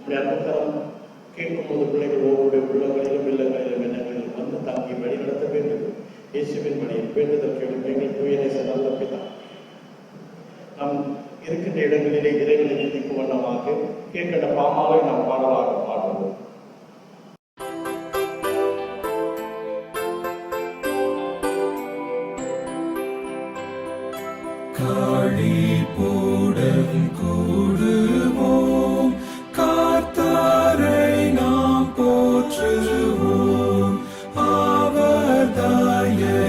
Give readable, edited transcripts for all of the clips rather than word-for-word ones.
இப்படி அன்புக்கரம் கேட்கும் போது பிள்ளைகள் ஒவ்வொரு உள்ளங்களிலும் இல்லங்களிலும் எண்ணங்களிலும் வந்து தாங்கி வழிநடத்த வேண்டும். இயேசுவின் வழியில் வேண்டுதல் கேளும் எங்கள் தூயநேச நல்ல பிதா. நாம் இருக்கின்ற இடங்களிலே இறைவனை துதிக்கும் வண்ணமாக கேட்கின்ற பாமாலை நாம் பாடலாக பாடுவோம். களிப்புடன் கூடுவோம், கர்த்தரை நாம் போற்றுவோம். அவர் தயை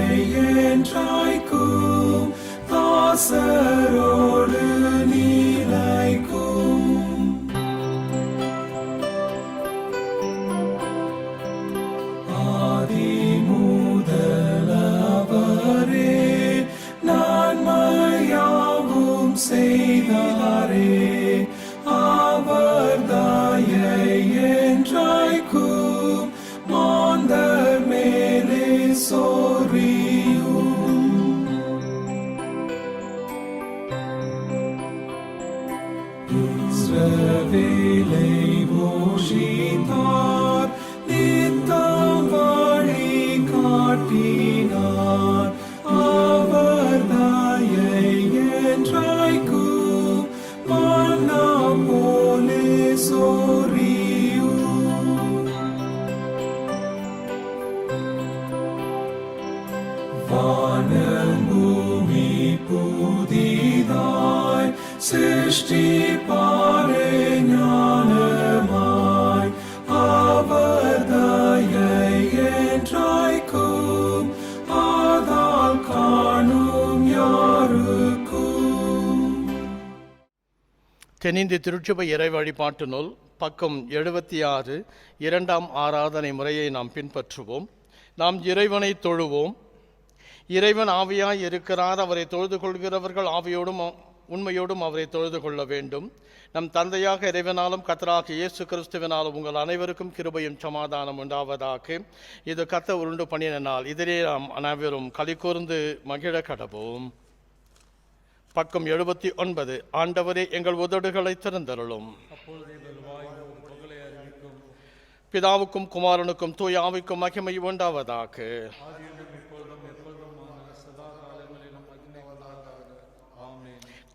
என்றைக்கும் தாசரோடு நிலைக்கும். ஆதி முதலவரே நன்மையாவும் செய்தாரே. அவர் தயை என்றைக்கும் மாந்தர் மேலே சொரியும். இஸ்ரவேலை போஷித்தார், நித்தம் வழி காட்டினார். அவர் தயை என்றைக்கும் மன்னா போலே சொரியும். வானம் பூமி புதிதாய் சிருஷ்டிப்பாரே ஞானமாய். அவர் தயை என்றைக்கும் ஆதால் காணும் யாருக்கும். தென்னிந்திய திருச்சபை இறை வழிபாட்டு நூல் பக்கம் 76 இரண்டாம் ஆராதனை முறையை நாம் பின்பற்றுவோம். நாம் இறைவனை தொழுவோம். இறைவன் ஆவியாய் இருக்கிறார். அவரை தொழுது கொள்கிறவர்கள் ஆவியோடும் உண்மையோடும் அவரை தொழுது கொள்ள வேண்டும். நம் தந்தையாக இறைவனாலும் கர்த்தராக இயேசு கிறிஸ்துவினாலும் உங்கள் அனைவருக்கும் கிருபையும் சமாதானம் உண்டாவதாக. இது கர்த்தர் உருண்டு பண்ணின நாள். இதிலே நாம் அனைவரும் களி கூர்ந்து மகிழ கடவோம். பக்கம் 79. ஆண்டவரே எங்கள் உதடுகளை திறந்தருளும். பிதாவுக்கும் குமாரனுக்கும் தூய ஆவிக்கும் மகிமை உண்டாவதாக.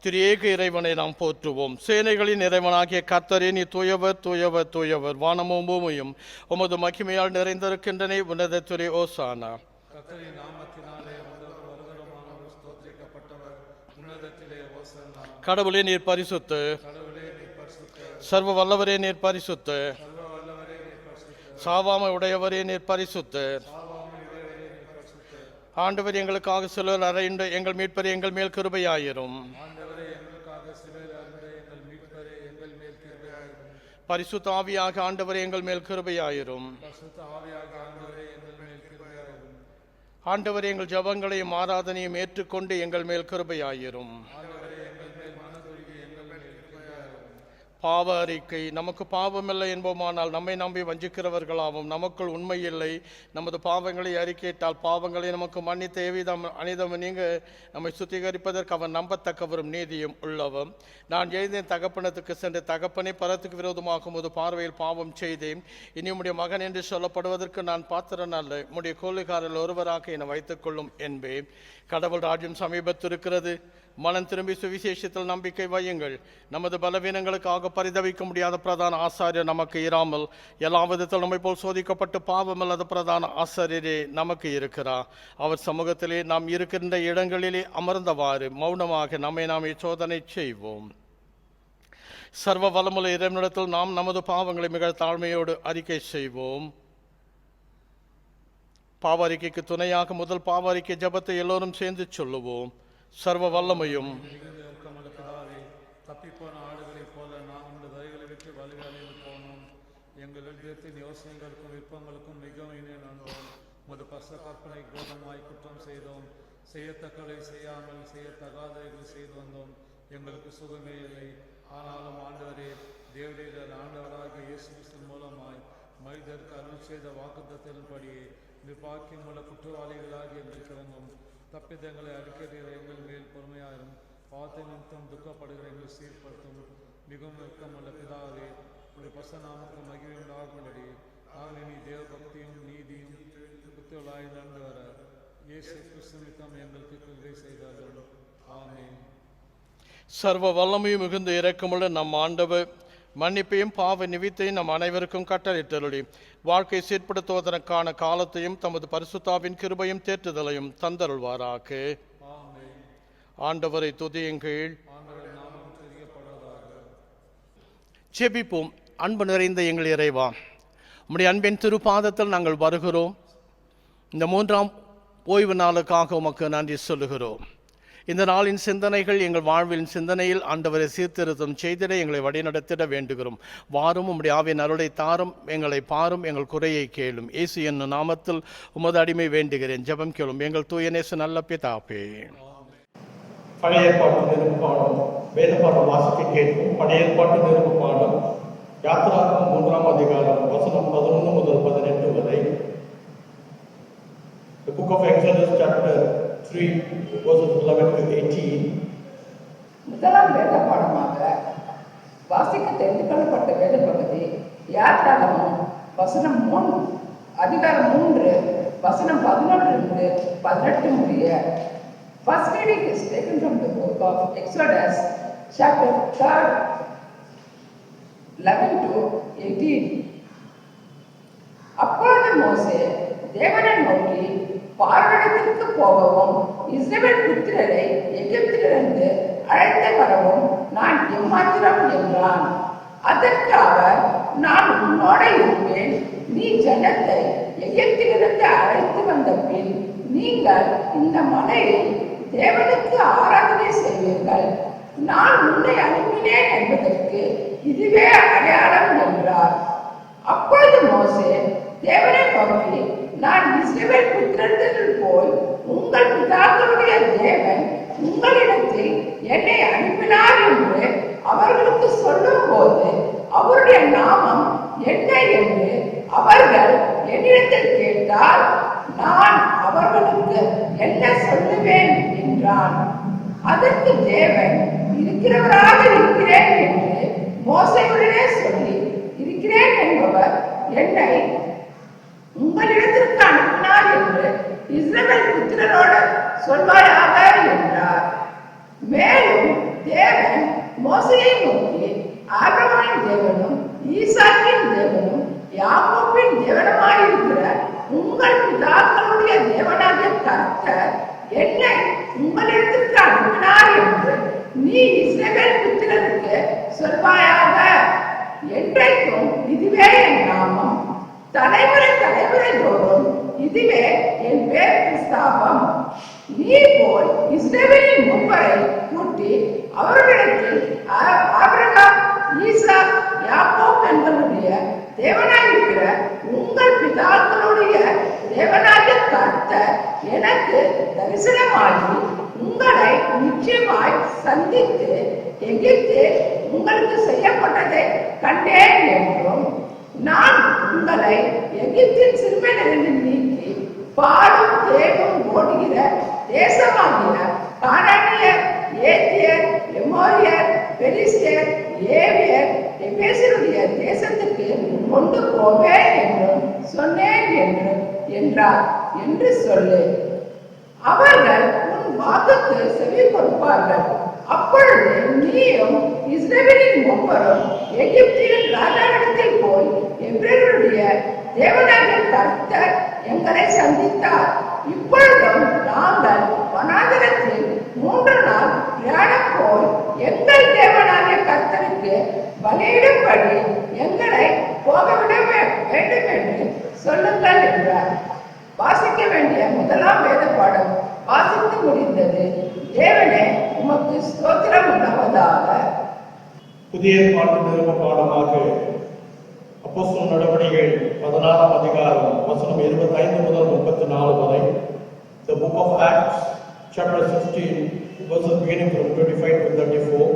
திரியேக இறைவனை நாம் போற்றுவோம். சேனைகளின் இறைவனாகிய கர்த்தரே, நீ தூயவர் தூயவர் தூயவர். வானமும் பூமியும் உமது மகிமையால் நிறைந்திருக்கின்றன. உன்னதத்திலே ஓசானா. கடவுளே நீர் பரிசுத்த, சர்வ வல்லவரே நீர் பரிசுத்த, சாவாமை உடையவரே நீர் பரிசுத்த. ஆண்டவர் எங்களுக்காக சிலுவையில் அறையுண்ட எங்கள் மீட்பரே, எங்கள் மேல் கிருபையாயிரும். பரிசுத்த ஆவியாக ஆண்டவரே எங்கள் மேல் கிருபையாயிரும். ஆண்டவரே எங்கள் ஜெபங்களையும் ஆராதனையும் ஏற்றுக்கொண்டு எங்கள் மேல் கிருபையாயிரும். பாவ அறிக்கை. நமக்கு பாவமில்லை என்போமானால் நம்மை நம்பி வஞ்சிக்கிறவர்களாகவும், நமக்குள் உண்மையில்லை. நமது பாவங்களை அறிக்கையிட்டால் பாவங்களை நமக்கு மன்னித்த எவ்விதம் அனிதம் நீங்க நம்மை சுத்திகரிப்பதற்கு அவன் நம்பத்தக்கவரும் நீதியும் உள்ளவன். நான் எழுந்தேன் தகப்பனத்துக்கு சென்று, தகப்பனே பரத்துக்கு விரோதமாக உமது பார்வையில் பாவம் செய்தேன். இனி உம்முடைய மகன் என்று சொல்லப்படுவதற்கு நான் பாத்திரன் அல்ல. உம்முடைய கொள்ளுகாரில் ஒருவராக என்னை வைத்துக் கொள்ளும் என்பேன். கடவுள் ராஜ்யம் சமீபத்திருக்கிறது. மனம் திரும்பி சுவிசேஷத்தில் நம்பிக்கை வையுங்கள். நமது பலவீனங்களுக்காக பரிதவிக்க முடியாத பிரதான ஆசாரியர் நமக்கு இராமல், எல்லா விதத்தில் நம்மை போல் சோதிக்கப்பட்டு பாவமில்லாத பிரதான ஆசாரியரே நமக்கு இருக்கிறார். அவர் சமூகத்திலே நாம் இருக்கின்ற இடங்களிலே அமர்ந்தவாறு மௌனமாக நம்மை நாமே சோதனை செய்வோம். சர்வ வல்லமுள்ள இறைவனிடத்தில் நாம் நமது பாவங்களை மிக தாழ்மையோடு அறிக்கை செய்வோம். பாவ அறிக்கைக்கு துணையாக முதல் பாவ அறிக்கை ஜெபத்தை எல்லோரும் சேர்ந்து சொல்லுவோம். சர்வ வல்லமையும் தப்பிப்போன ஆடுகளைப் போல நாம் இந்த வரிகளை விட்டு வழிகளில் போனோம். எங்கள் எழுதியத்தின் யோசனைகளுக்கும் விருப்பங்களுக்கும் மிகவும் இணைந்தோம். உமது பச கற்பனை கோபமாய் குற்றம் செய்தோம். செய்யத்தக்கதை செய்யாமல் செய்யத்தகாதவைகள் செய்து வந்தோம். எங்களுக்கு சுகமே இல்லை. ஆனாலும் ஆண்டவரே, தேவரீர ஆண்டவராக இயேசு கிறிஸ்து மூலமாய் மனிதருக்கு அருள் செய்த வாக்குத்தத்தின்படியே நிர்வாக்கியமுள்ள குற்றவாளிகளாகி எங்களுக்கு இறங்கும். தப்பிதங்களை அறிக்கையிற எங்கள் மேல் பொறுமையாயிரும். பாவத்தை நிமித்தம் துக்கப்படுகிற எங்கள் சீர்படுத்தும். மிகவும் வெட்கமுள்ள பிதாவே, ஒரு பச நாமக்கு மகிழ்ச்சி உண்டாகும்படி நாங்கள் இனி தேவ பக்தியும் நீதியும் புத்தியுள்ளாய் நடந்து வர இயேசு கிறிஸ்து நிமித்தம் எங்களுக்கு கிருபை செய்தார்கள். ஆமென். சர்வ வல்லமையும் மிகுந்த இரக்கமுள்ள நம் ஆண்டவர் மன்னிப்பையும் பாவ நிவித்தையும் நம் அனைவருக்கும் கட்டளையிட்டருளி வாழ்க்கை சீர்படுத்துவதற்கான காலத்தையும் தமது பரிசுத்தாவின் கிருபையும் தேற்றுதலையும் தந்தருள்வாராக. ஆமென். ஆண்டவரை துதியுங்கள். ஆண்டவர் நாமம் தெரியப்படுவதாக. ஜெபிப்போம். அன்பு நிறைந்த எங்கள் இறைவா, உம்முடைய அன்பின் திருப்பாதத்தில் நாங்கள் வருகிறோம். இந்த 3ஆம் ஓய்வு நாளுக்காக உமக்கு நன்றி சொல்லுகிறோம். இந்த நாளின் சிந்தனைகள் எங்கள் வாழ்வின் சிந்தனையில் ஆண்டவரை சீர்திருத்தம் செய்திட எங்களை வழிநடத்திட வேண்டுகிறோம். வாரும் உம்முடைய ஆவியின் அருளை தாரும், எங்களை பாரும், எங்கள் குறையை கேளும். இயேசு என்னும் நாமத்தில் உமது அடிமை வேண்டுகிறேன். ஜெபம் கேளும் எங்கள் தூயநேச நல்ல பிதாவே. பழைய ஏற்பாட்டு நிருப பாடம் வேத பாடம் வாசிக்க கேட்கும். பழைய ஏற்பாட்டு நிருப பாடம் யாத்திராகமம் 3ஆம் அதிகாரம் வசனம் 11 முதல் 18 வரை. The book of Exodus chapter 3 verses 11 to 18. முதலாம் வேத பாடமாக வாசிக்க தெரிந்து கொள்ளப்பட்ட வேத பகுதி யாத்திராகமம் அதிகாரம் 3 வசனம் 11 18 முடிய. First reading is taken from the book of Exodus chapter 3 11 to 18. அப்பொழுது மோசே தேவனை நோக்கி, பார்வோனிடத்திற்கு போகவும் இஸ்ரவேல் புத்திரரை எகிப்திலிருந்து அழைத்து வரவும் நான் எம்மாத்திரம் என்றான். அதற்கு அவர், நான் உன்னோட இருப்பேன். நீ ஜனத்தை எகிப்திலிருந்து அழைத்து வந்த பின் நீங்கள் இந்த மலையில் தேவனுக்கு ஆராதனை செய்வீர்கள். நான் உன்னை அனுப்பினேன் என்பதற்கு இதுவே அடையாளம் என்றார். அப்பொழுது மோசே தேவனை நோக்கி, நான் இஸ்ரவேல் புத்திரரிடத்தில் போய் உங்கள் பிதாக்களுடைய தேவன் உங்களிடத்தில் என்னை அனுப்பினார் என்று அவர்களுக்கு சொல்லும் போது அவருடைய நாமம் என்ன என்று அவர்கள் என்னிடத்தில் கேட்டால் நான் அவர்களுக்கு என்ன சொல்லுவேன் என்றான். அதற்கு தேவன், இருக்கிறவராக இருக்கிறேன் என்று மோசேயுடனே சொல்லி, இருக்கிறேன் என்பவர் என்னை உங்களிடத்திற்கு அனுப்பினார் என்று இஸ்ரவேல் புத்திரரோடு சொல்வாயாக என்றார். மேலும் தேவன் மோசேயை நோக்கி, ஆபிரகாமின் தேவனும் ஈசாக்கின் தேவனும் யாக்கோபின் தேவனுமாயிருக்கிற உங்கள் பிதாக்களுடைய தேவனாகிய கர்த்தர் என்னை உங்களிடத்திற்கு அனுப்பினார் என்று நீ இஸ்ரவேல் புத்திரருக்கு சொல்வாயாக. என்றைக்கும் இதுவே என் நாமம், தலைமுறை தலைமுறை தோறும் இதுவே என் பேர் பிரஸ்தாபம். நீ போய் இஸ்ரவேலின் மூப்பரை கூட்டி அவர்களிடத்தில் ஆபிரகாம், ஈசாக், யாக்கோப் என்பவருடைய தேவனாயிருக்கிற உங்கள் பிதாக்களுடைய தேவனாகிய கர்த்தர் எனக்கு தரிசனமாகி உங்களை நிச்சயமாய் சந்தித்து எகிப்தில் உங்களுக்கு செய்யப்பட்டதை கண்டேன் என்றும், நான் உங்களை எகிப்தின் சிறுமையிலிருந்து நீக்கி பாலும் தேனும் ஓடுகிற தேசமாகிய கானானியர், ஏத்தியர், எமோரியர், பெரிசியர், ஏவியர், எபேசியருடைய தேசத்துக்கு கொண்டு போவேன் என்றும் சொன்னேன் என்றார் என்று சொல்லு. அவர்கள் உன் வாக்குக்கு செவி கொடுப்பார்கள். அப்பொழுது நீயும் இஸ்ரவேலின் மூப்பரும் எகிப்தின் ராஜாவிடத்தில் போய், எபிரேயருடைய தேவனாகிய கர்த்தர் எங்களை சந்தித்தார். இப்பொழுதும் நாங்கள் வனாந்தரத்தில் 3 நாள் பிரயாணம் போய் எங்கள் தேவனாகிய கர்த்தருக்கு பலியிடும்படி எங்களை போகவிட வேண்டும் என்று சொல்லுங்கள் என்றார். வாசிக்க வேண்டிய முதலாம் வேத பாடம் வாசித்து முடிந்தது. தேவனே உமக்கு ஸ்தோத்திரம் உண்டாவதாக. புதிய ஏற்பாட்டு நிருப பாடமாக அப்போஸ்தலர் நடவடிக்கைகள் 16ஆம் அதிகாரம் வசனம் 25 முதல் 34 வரை. The book of Acts chapter 16 verses beginning from 25 to 34.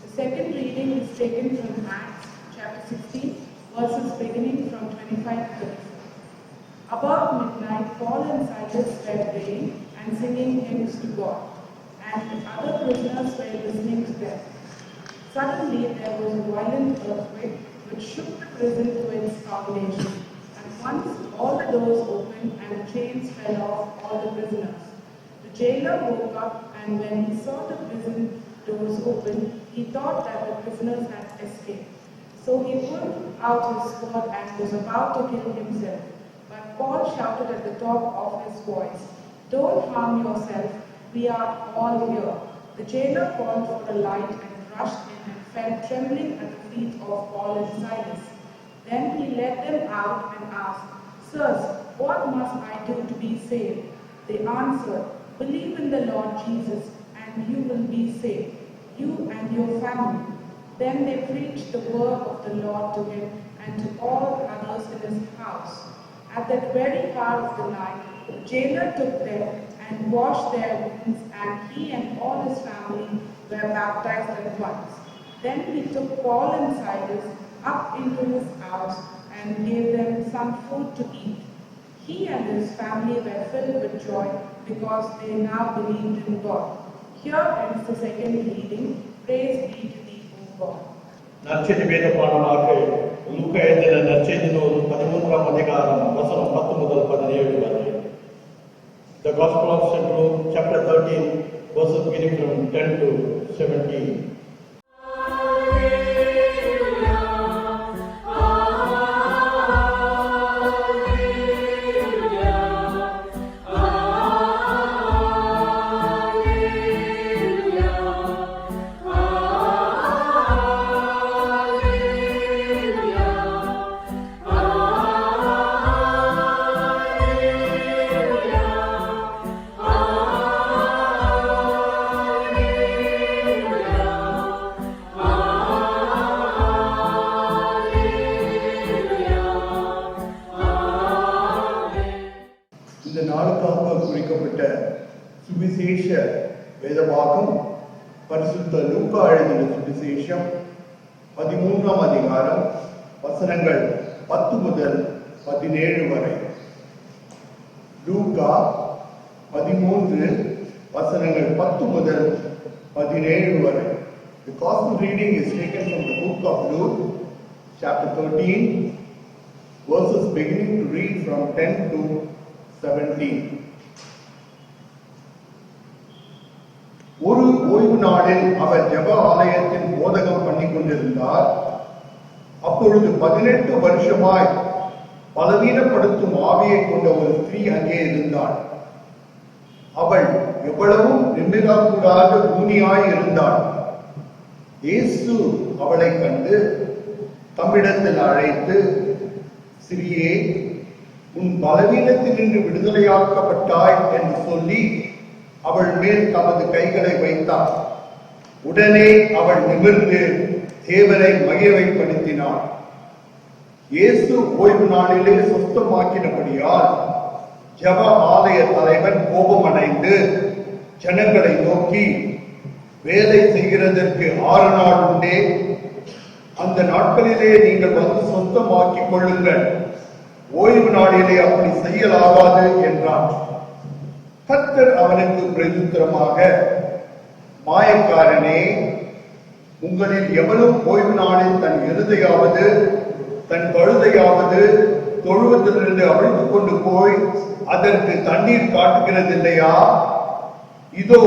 The second reading is taken from Acts chapter 16 verses beginning from 25 to 34. About midnight, Paul and Silas were praying and singing hymns to God, and other prisoners were listening to them. Suddenly there was a violent earthquake, which shook the prison to its foundation. At once all the doors opened and the chains fell off all the prisoners. The jailer woke up, and when he saw the prison doors open, he thought that the prisoners had escaped. So he pulled out his sword and was about to kill himself. But Paul shouted at the top of his voice, "Don't harm yourself, we are all here." The jailer called for a light and rushed in and fell trembling at the feet of Paul and Silas. Then he led them out and asked, "Sirs, what must I do to be saved?" They answered, "Believe in the Lord Jesus, and you will be saved, you and your family." Then they preached the word of the Lord to him and to all others in his house. At that very hour of the night, the jailer took them and washed their wounds, and he and all his family were baptized at once. Then he took Paul and Silas up into his house and gave them some food to eat. He and his family were filled with joy because they now believed in God. Here ends the second reading. Praise be to thee, O God. நற்செய்தி வேத பாடமாக லூக்கா எழுதின நற்செய்தி நூல் 13ஆம் அதிகாரம் வசனம் 10 முதல் 17 வரை. The Gospel of St. Luke, chapter 13, verses beginning from 10 to 17. இந்த நாளுக்காக குறிக்கப்பட்ட சுவிசேஷ வேதமாகும் பரிசுத்த லூக்கா எழுதின சுவிசேஷம் 13ஆம் அதிகாரம் வசனங்கள் 10 முதல் 17 வரை. லூக்கா 13 வசனங்கள் 10 முதல் 17 வரை. The gospel reading is taken from the book of Luke, chapter 13, verses beginning to read from 10 to 17. ஒரு ஓய்வு நாளில் அவர் ஜெப ஆலயத்தில் போதகம் பண்ணி கொண்டிருந்தார். அப்பொழுது 18 வருஷமாய் பலவீனப்படுத்தும் ஆவியை கொண்ட ஒரு ஸ்திரீ அங்கே இருந்தாள். அவள் எவ்வளவும் நிமிரக்கூடாத ஊனியாய் இருந்தாள். இயேசு அவளை கண்டு தம்மிடத்தில் அழைத்து, "சிறியே, உன் பலவீனத்தினின்று விடுதலையாக்கப்பட்டாய்" என்று சொல்லி அவள் மேல் தமது கைகளை வைத்தார். உடனே அவள் நிமிர்ந்து தேவனை மகிழ்வைப்படுத்தினாள். இயேசு ஓய்வு நாளிலே சுத்தமாக்கினபடியால் ஜெப ஆலய தலைவன் கோபமடைந்து ஜனங்களை நோக்கி, "வேலை செய்கிறதற்கு 6 நாள் உண்டே, அந்த நாட்களிலே நீங்கள் வந்து சுத்தமாக்கிக் கொள்ளுங்கள், ஓய்வு நாளிலே அப்படி செய்யலாகாது" என்றான். கர்த்தர் அவனுக்கு பிரதியுத்தரமாக, "மாயக்காரனே, உங்களில் எவனும் ஓய்வு நாளில் தன் எருதையாவது தன் கழுதையாவது தொழுவத்திலிருந்து அவிழ்த்துக் கொண்டு போய் அதற்கு தண்ணீர் காட்டுகிறதில்லையா? இதோ,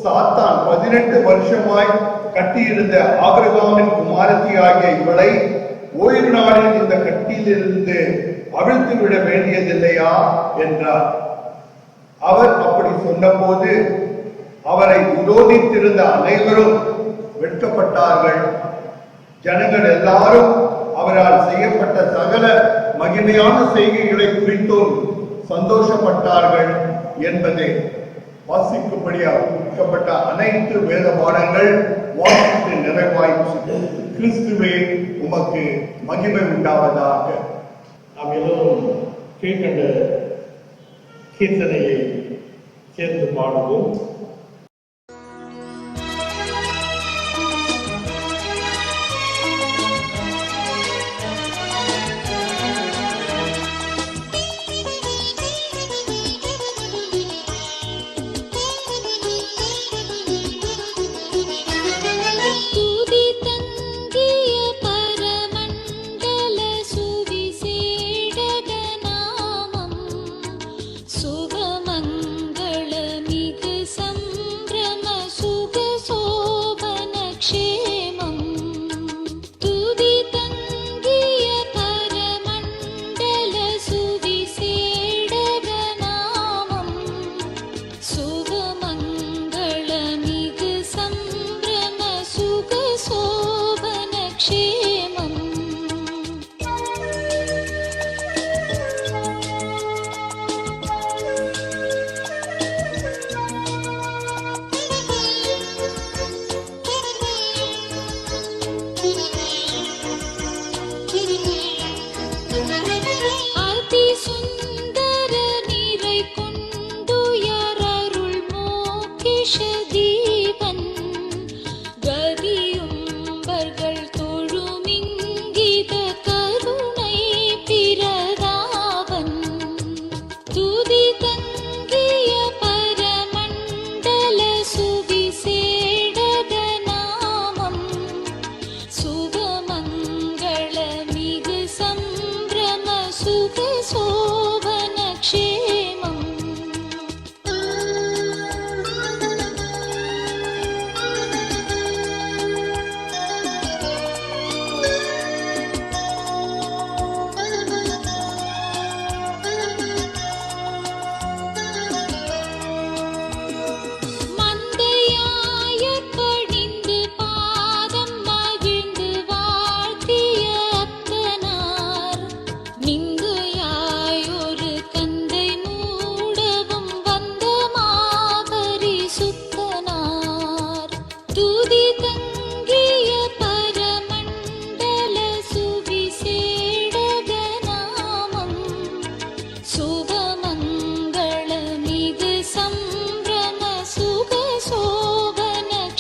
சாத்தான் 18 வருஷமாய் கட்டியிருந்த ஆபிரகாமின் குமாரத்தியாகிய இவளை ஓய்வு நாளில் இந்த கட்டியிலிருந்து அவிழ்த்து விட வேண்டியதில்லையா?" என்றார். அவர் அப்படி சொன்னபோது அவரை விரோதித்திருந்த அனைவரும் வெட்கப்பட்டார்கள். ஜனங்கள் எல்லாரும் அவரால் செய்யப்பட்ட சகல மகிமையான செய்கைகளை குறித்தும் சந்தோஷப்பட்டார்கள் என்பதே. வாசிக்கும்படியாக குறிக்கப்பட்ட அனைத்து வேத பாடங்கள் வாசித்து நிறைவாயிற்று. கிறிஸ்துவே உமக்கு மகிமை உண்டாவதாக. நாம் எல்லோரும் கீழ்கண்ட கீர்த்தனையை சேர்ந்து பாடுவோம். துதி தங்கிய பரமன்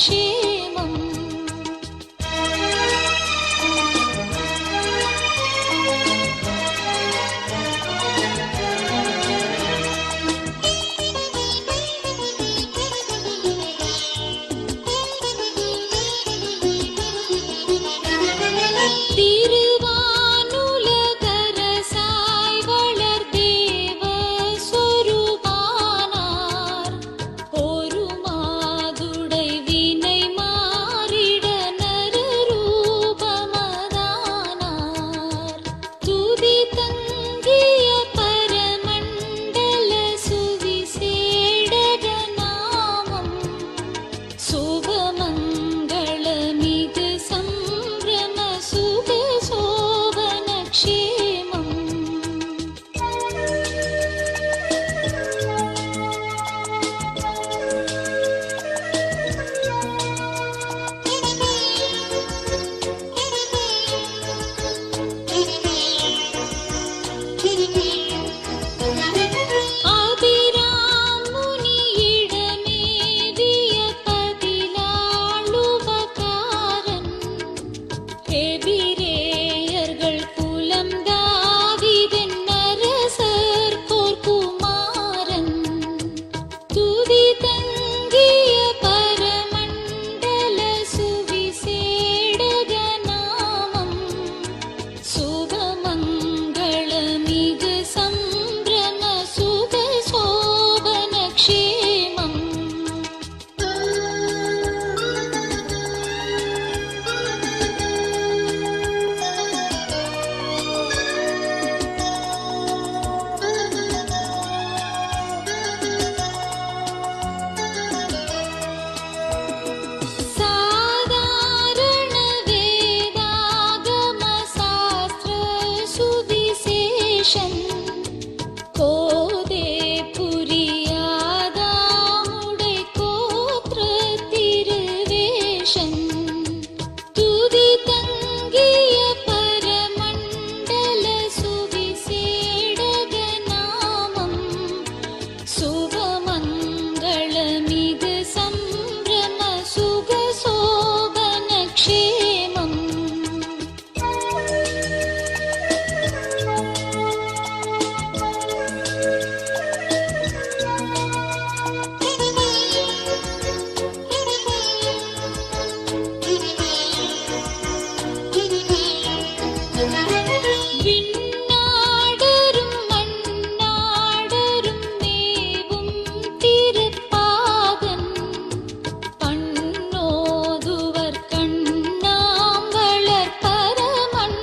க்ஷேமம். திருவானுலகரசாய் வளர் தேவ சொரூபானார், ஒரு மாதுடை வினை மாறிட நரரூபமதானார். துதி தங்கிய பரமண்டல சுவிசேடக நாமம், சுபமங்களமிகு சம்பிரம சுக சோபன க்ஷேமம். அபிராமுனியிடமேவிய பதிலாளுபகாரன், எபிரேயர்கள் குலம் தாவீதின் அரசர் போர்க்குமாரன். துதி தங்கிய பரமண்டல சுவிசேடக நாமம், சுபமங்களமிகு சம்பிரம சுக சோபன க்ஷேமம். சாதாரண வேதாகம சாஸ்திர சுவிசேஷன், கோதே புரியாதாமுடை கோத்திர திருவேஷன். துதி தங்கிய பரமண்டல சுவிசேடக நாமம், சுபமங்களமிகு சம்பிரம சுக சோபன க்ஷேமம். விண்ணாடரும் மண்ணாடரும் மேவும் திருப்பாதன், பண்ணோதுவர் கண்ணாம் வளர் பரமண்டலநாதன்.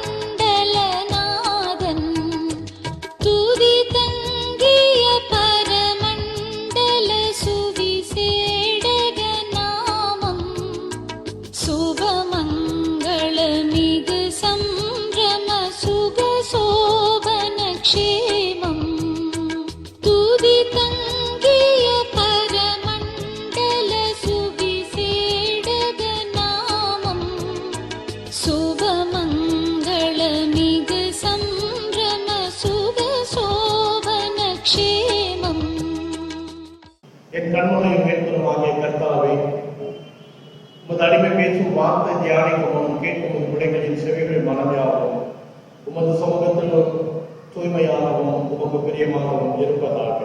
துதி தங்கிய பரமண்டல சுவிசேடக நாமம், சுபமங்களமிகு சம்பிரம சுக சோபன க்ஷேமம். துதி தங்கிய பரமண்டல சுவிசேடக நாமம், சுபமங்களமிகு சம்பிரம சுக சோபன க்ஷேமம். என் கண்ணுடைய மேற்புறமாகிய கர்த்தாவே, உமது அடிமை பேசும் வார்த்தை தியானிக்கவும் கேட்கும் உமது விடைகளின் செவிகளில் மனதாகவும், உமது சமூகத்திலும் தூய்மையாகவும் உமக்கு பிரியமாகவும் இருப்பதாக.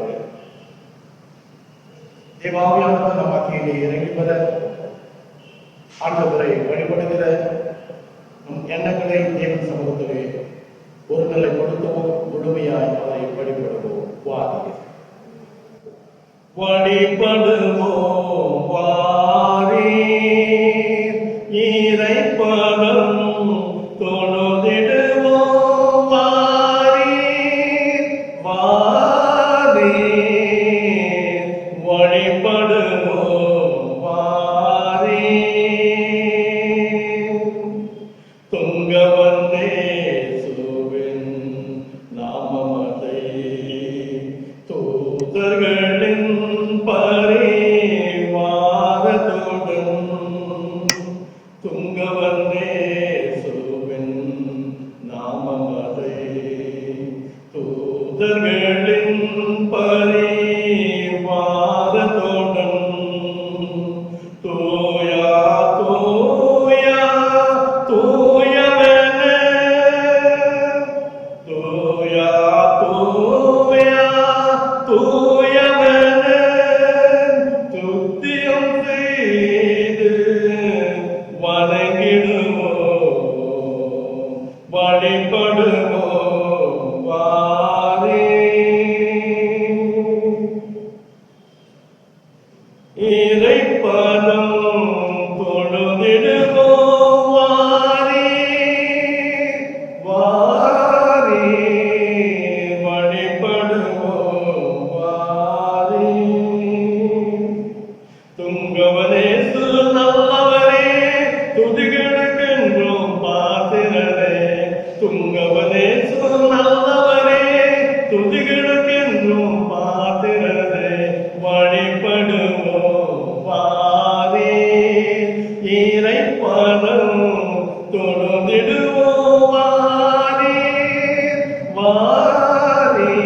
தேவாவியானவர் நம் மத்தியிலே இறங்கி வர, ஆண்டவரை வழிபடுகிற நம் எண்ணங்களை தேவன் சமூகத்திலே ஒரு நிலை கொடுத்தோம், முழுமையாய் அதை வழிபடுவோம். வழிபடுவோம் வாரே, இறைப்பதம் தொழுதிடுவோம் வாரே, வாரே, வழிபடுவோம் வாரே. துங்கவந்தேசுவின் நாமமதை தூதர்களின் பரிவாரத்துடன், துங்கவந்தேசுவின் நாமமதை தூதர்களின் பரிவாரத்துடன், தூயா இறைப்பதம் தொழுதிடுவோம் வாரே வாரே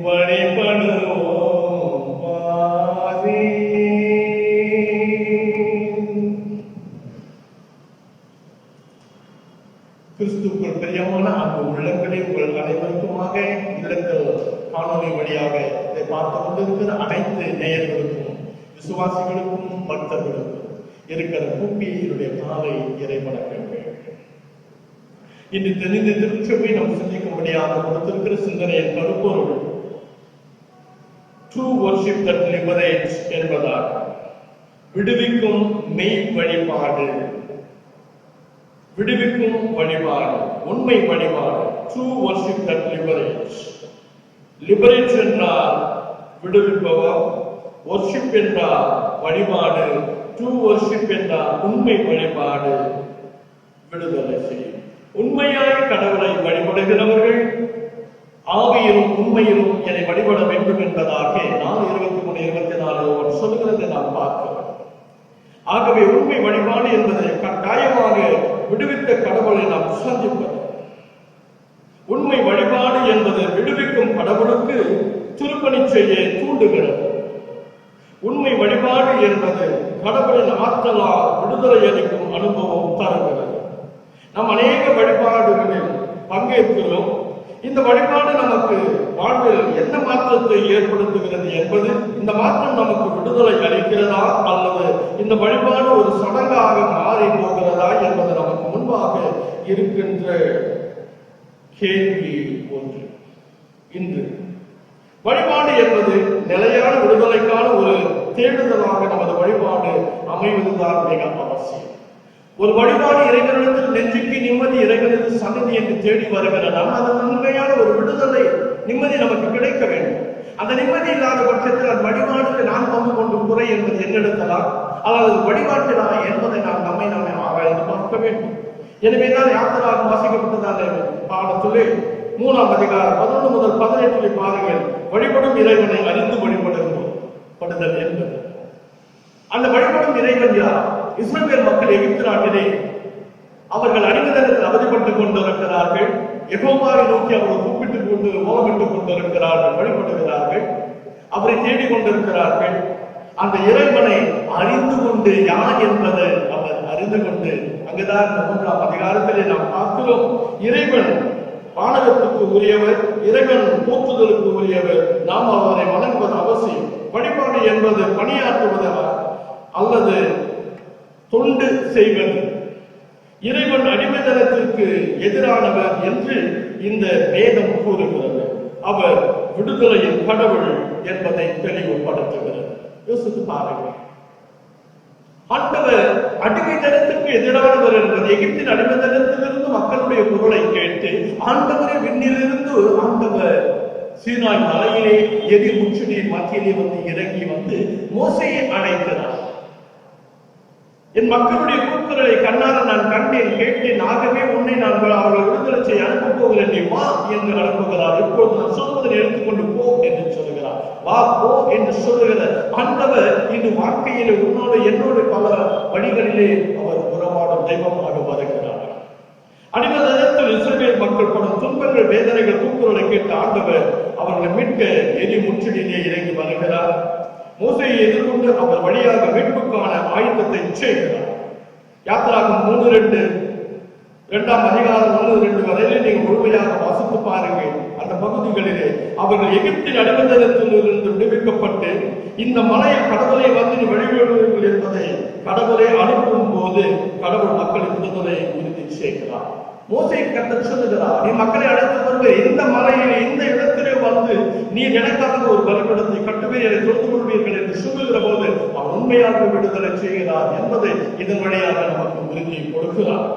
வழிபடுவோம் வாரே. கிறிஸ்துக்குள் பிரியமான அன்பு உள்ளங்களே, உங்கள் அனைவருக்குமாக இல்லத்தில் காணொலி வழியாக இதை பார்த்து கொண்டிருக்கிற அனைத்து நேயர்களுக்கும் விசுவாசிகளுக்கும் பக்தர்களுக்கும் இருக்கிற கூப்பி என்னுடைய காலை இறை வணக்கங்கள். இன்று தெரிந்த திருச்சபை நாம் சிந்திக்கும்படியாக கொடுத்திருக்கிற சிந்தனையின் கருப்பொருள் ட்ரூ வர்ஷிப் தட் லிபரேட்ஸ் என்பதாக, விடுவிக்கும் மெய் வழிபாடு, விடுவிக்கும் வழிபாடு, உண்மை வழிபாடு. True worship that liberates. Liberates என்றால் விடுவிப்பவர், வர்ஷிப் என்றால் வழிபாடு, ட்ரூ வர்ஷிப் என்றால் உண்மை வழிபாடு, விடுதலை செய்யும். உண்மையாய் கடவுளை வழிபடுகிறவர்கள் ஆவியிலும் உண்மையிலும் என்னை வழிபட வேண்டும் என்பதாக 4:23-24 சொல்லுகிறதை நாம் பார்க்கிறோம். ஆகவே உண்மை வழிபாடு என்பதை கட்டாயமாக விடுவித்த கடவுளை நாம் சந்திப்பது. உண்மை வழிபாடு என்பது விடுவிக்கும் கடவுளுக்கு திருப்பணி செய்ய தூண்டுகிறது. உண்மை வழிபாடு என்பது கடவுளின் ஆற்றலால் விடுதலை அளிக்கும் அனுபவம் தருகிறது. நாம் அநேக வழிபாடுகளில் பங்கேற்கிறோம். இந்த வழிபாடு நமக்கு வாழ்வில் என்ன மாற்றத்தை ஏற்படுத்துகிறது என்பது, இந்த மாற்றம் நமக்கு விடுதலை அளிக்கிறதா அல்லது இந்த வழிபாடு ஒரு சடங்காக மாறி போகிறதா என்பது நமக்கு முன்பாக இருக்கின்ற கேள்வி ஒன்று. இன்று வழிபாடு என்பது நிலையான விடுதலைக்கான ஒரு தேடுதலாக நமது வழிபாடு அமைவதுதான் மிக அவசியம். ஒரு வழிபாடு இறைவனிடத்தில் நெஞ்சுக்கு நிம்மதி, இறைவனது சன்னதி என்று தேடி வருகிறதா, அதன் உண்மையான ஒரு விடுதலை நிம்மதி நமக்கு கிடைக்க வேண்டும். அந்த நிம்மதி இல்லாத பட்சத்தில் அந்த வழிபாடுக்கு நான் பங்கு கொண்டு குறை என்பது என்னிடத்தலா அல்லது வழிபாட்டிலா என்பதை நம்மை ஆராய்ந்து பார்க்க வேண்டும். எனவேதான் யாத்திராக வாசிக்கப்பட்டதான பாடத்திலே 3ஆம் அதிகாரம் 11 முதல் 18 பாருங்கள். வழிபடும் இறைவனை அறிந்து வழிபடுதல் என்பது. அந்த வழிபடும் இறைவன் யார்? இஸ்ரவேல் மக்கள் எகிப்து நாட்டிலே அவர்கள் அடிமைத்தனத்தில் அவதிப்பட்டுக் கொண்டிருக்கிறார்கள். யெகோவாவை நோக்கி அவர்கள் கூப்பிட்டுக் கொண்டு ஓலமிட்டுக் கொண்டிருக்கிறார்கள், வழிபடுகிறார்கள், அவரை தேடிக் கொண்டிருக்கிறார்கள். அந்த இறைவனை அறிந்து கொண்டு யார் என்பதை அவர் அறிந்து கொண்டு, அங்குதான் 3ஆம் அதிகாரத்திலே நாம் பார்க்கிறோம். இறைவன் வானகத்துக்கு உரியவர், இறைவன் போற்றுதலுக்கு உரியவர். நாம் அவரை வணங்குவது அவசியம். வழிபாடு என்பது பணியாற்றுவது அல்லது தொண்டு செய்வது. இறைவன் அடிமைத்தனத்திற்கு எதிரானவர் என்று இந்த வேதம் கூறுகிறது. அவர் விடுதலையின் கடவுள் என்பதை தெளிவுபடுத்துகிறது. யோசித்து பாருங்கள். ஆண்டவர் அடிமைத்தனத்திற்கு எதிரானவர் என்பது, எகிப்தின் அடிமைத்தனத்திலிருந்து மக்களுடைய குரலை கேட்டு ஆண்டவரை விண்ணிலிருந்து ஆண்டவர் சீனாய் மலையிலே எதிர் முச்சுடியின் மத்தியிலே இறங்கி வந்து மோசையை அழைக்கிறார். என் மக்களுடைய கூக்குரலை கண்ணார நான் கண்டேன், கேட்டேன். ஆகவே உன்னை நான் அவர்கள் விடுதலை செய்ய அனுப்ப போகிறேன், நீ வா என்று அனுப்புகிறார். இப்போது நான் சொல்வதை எடுத்துக்கொண்டு போ என்று சொல்லுகிறார். வா போ என்று சொல்லுகிற ஆண்டவர் இன்று வாழ்க்கையிலே உன்னோடு என்னோடு பல வழிகளிலே அவர் உறவாடும் தெய்வமாக வருகிறார். அடிமைத்தனத்தில் இஸ்ரவேல் மக்கள் படும் துன்பங்கள், வேதனைகள், கூக்குரலை கேட்ட ஆண்டவர் அவர்களை மீட்க எரி முற்றுடியிலே இறங்கி வருகிறார். மோசையை எதிர்கொண்டு அவர் வழியாக மீட்புக்கான ஆயுதத்தை செய்கிறார். யாத்திராகம் 2ஆம் அதிகாரம் 1-2 வரையிலே நீங்கள் முழுமையாக வாசித்து பாருங்கள். அந்த பகுதிகளிலே அவர்கள் எகிப்தின் அடிமைத்தனத்திலிருந்து விடுவிக்கப்பட்டு இந்த மலையில் கடவுளை வந்து வழிபடுவீர்கள் என்பதை கடவுளை அனுப்பும் போது கடவுள் மக்களின் விடுதலை உறுதி செய்கிறார். மோசை கட்ட சொல்லுகிறார், நீ மக்களை அழைத்து வந்து இந்த மலையிலே இந்த இடத்திலே வந்து நீ எனக்காக ஒரு பலிபீடத்தை கட்டுவீர், என்னை தொழுது கொள்வீர்கள் என்று சொல்லுகிற போது அவர் உண்மையாக விடுதலை செய்கிறார் என்பதை இதன் வழியாக நமக்கு உறுதி கொடுக்கிறார்.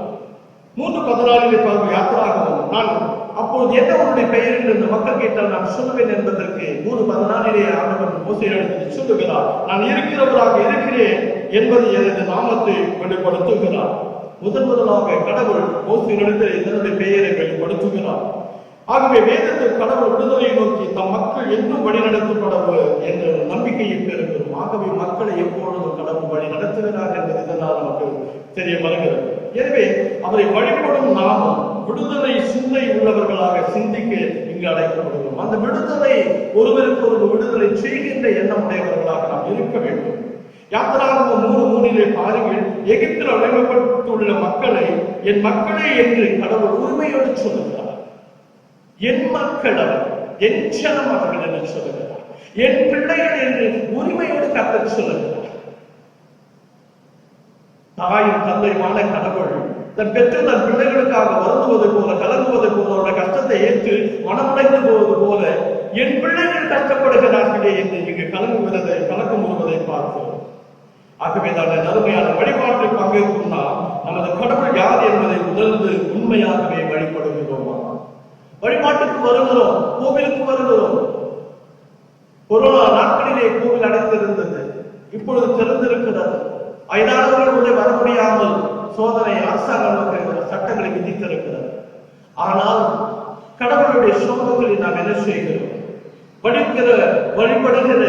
3:14 யாத்திராகவும் நான் அப்போது என்ன உன்னுடைய பெயர் என்று இந்த மக்கள் கேட்டால் நான் சொல்லுவேன் என்பதற்கு 3:14 ஆண்டவர் மோசேயிடத்தில் சொல்லுகிறார், நான் இருக்கிறவராக இருக்கிறேன் என்பதை எனது நாமத்தை வெளிப்படுத்துகிறார். முதலாக கடவுள் மோசேயிடத்தில் இதனுடைய பெயரை வெளிப்படுத்துகிறார். ஆகவே வேதத்தில் கடவுள் விடுதலை நோக்கி தம் மக்கள் என்றும் வழி நடத்தப்படவு என்ற ஒரு நம்பிக்கையை பெறுகிறோம். ஆகவே மக்களை எப்பொழுதும் கடவுள் வழி நடத்துகிறார் என்பது இதனால் நமக்கு தெரிய வருகிறது. எனவே அவரை வழிபடும் நாமும் விடுதலை சிந்தை உள்ளவர்களாக சிந்திக்க இங்கு அழைக்கப்படுகிறோம். அந்த விடுதலை ஒருவருக்கு ஒரு விடுதலை செய்கின்ற எண்ணம் உடையவர்களாக நாம் இருக்க வேண்டும். யாத்திராகமம் 3:3 பாருங்கள், எகிப்தில் அழைக்கப்பட்டுள்ள மக்களை என் மக்களே என்று கடவுள் உரிமையோடு சொல்லுகிறார். என் மக்கள் என் ஜனம் அவர்கள் என்று சொல்லுகிறார். என் பிள்ளைகள் என்று உரிமையோடு கர்த்தர் சொல்லுகிறார். தாயும் தந்தையுமான கடவுள் தன் பெற்ற தன் பிள்ளைகளுக்காக வருந்துவது போல, கலங்குவது போல, அவருடைய கஷ்டத்தை ஏற்று மனமுடைந்து போவது போல என் பிள்ளைகள் கஷ்டப்படுகிறார்களே என்று இங்கு கலக்கம் வருவதை பார்க்கிறோம். ஆகவே தான் அருமையான வழிபாட்டில் பங்கேற்கும் நாம் நமது கடவுள் யார் என்பதை உணர்ந்து உண்மையாகவே வழிபடுகிறோமா? வழிபாட்டுக்கு வருகிறோம், கோவிலுக்கு வருகிறோம். கொரோனா நாட்களிலே கோவில் அடைத்திருந்தது, இப்பொழுது திறந்திருக்கிறது. வயதானவர்களுடைய வர முடியாமல் சோதனை அரசாங்கம் சட்டங்களை விதித்திருக்கிறது. ஆனால் கடவுளுடைய சோதனைகளை நாம் என்ன செய்கிறோம்? வழிபடுகிற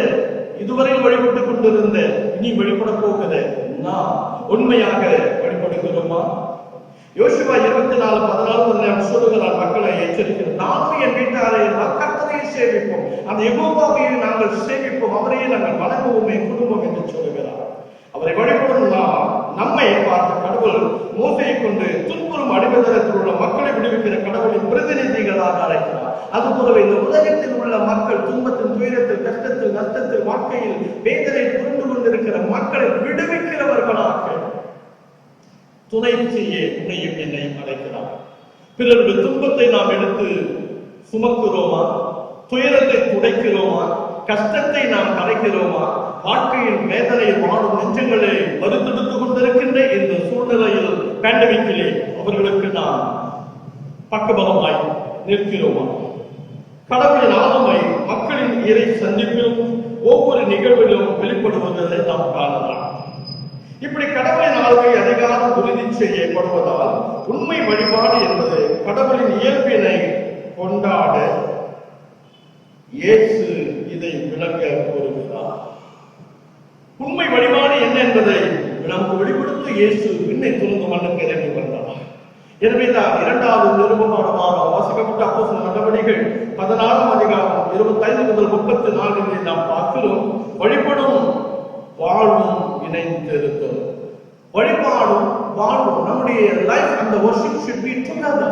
இதுவரை வழிபட்டுக் கொண்டிருந்த இனி வழிபட போகிற நாம் உண்மையாக வழிபடுகிறோமா? யோசுவா 24:14 சொல்லுகிறார், மக்களை எச்சரிக்கிறார், நாமும் என் வீட்டாரை கர்த்தரையை சேவிப்போம், அந்த யெகோவாவையை நாங்கள் சேவிப்போம், அவரையே நாங்கள் வணங்குவோமே குடும்பம் என்று சொல்லுகிறார். அவரை வழிபடும் நாம் நம்மை பார்த்த கடவுள் மோசையை கொண்டு துன்புறும் அடிமைத்தனத்தில் உள்ள மக்களை விடுவிக்கிற கடவுளின் பிரதிநிதிகளாக அழைக்கிறார். அதுபோலவே இந்த உலகத்தில் உள்ள மக்கள் துன்பத்தில், துயரத்தில், கஷ்டத்தில், நஷ்டத்தில், வாழ்க்கையில் வேதனை புரிந்து கொண்டிருக்கிற மக்களை விடுவிக்கிறவர்களாக துணை செய்ய உன்னையும் என்னையும் அழைக்கிறார். பிறருடைய துன்பத்தை நாம் எடுத்து சுமக்கிறோமா? துயரத்தை துடைக்கிறோமா? கஷ்டத்தை நாம் கரைக்கிறோமா? வாழ்க்கையின் வேதனையை வாழும் நெஞ்சங்களை வருத்தெடுத்துக் கொண்டிருக்கின்ற இந்த சூழ்நிலையில் பேண்டமிக்கிலே அவர்களுக்கு நாம் பக்கபலமாய் நிற்கிறோமா? கடவுளின் ஆளுமை மக்களின் இறை சந்திப்பிலும் ஒவ்வொரு நிகழ்விலும் வெளிப்படுவதை நாம் காணலாம். இப்படி கடவுளின் ஆளுமை அதிகாரம் உறுதி செய்யப்படுவதால் உண்மை வழிபாடு என்பது கடவுளின் இயல்பினை கொண்டாட இயேசு இதை விளக்க கூறுகிறார். உண்மை வழிபாடு என்ன என்பதை நமக்கு வெளிப்படுத்த இயேசு விண்ணை துறந்து மண்ணுக்கு இறங்கி வந்தார். எனவேதான் 2வது நிருபமானமாக வாசிக்கப்பட்ட அப்போஸ்தலர் நடவடிக்கைகள் 16ஆம் அதிகாரம் 25 முதல் 34 நாம் பார்க்கிறோம். வழிபடும் வாழும் இணைந்திருக்கும். வழிபாடும் வாழ்வும், நம்முடைய லைஃப் அந்த worship should be together.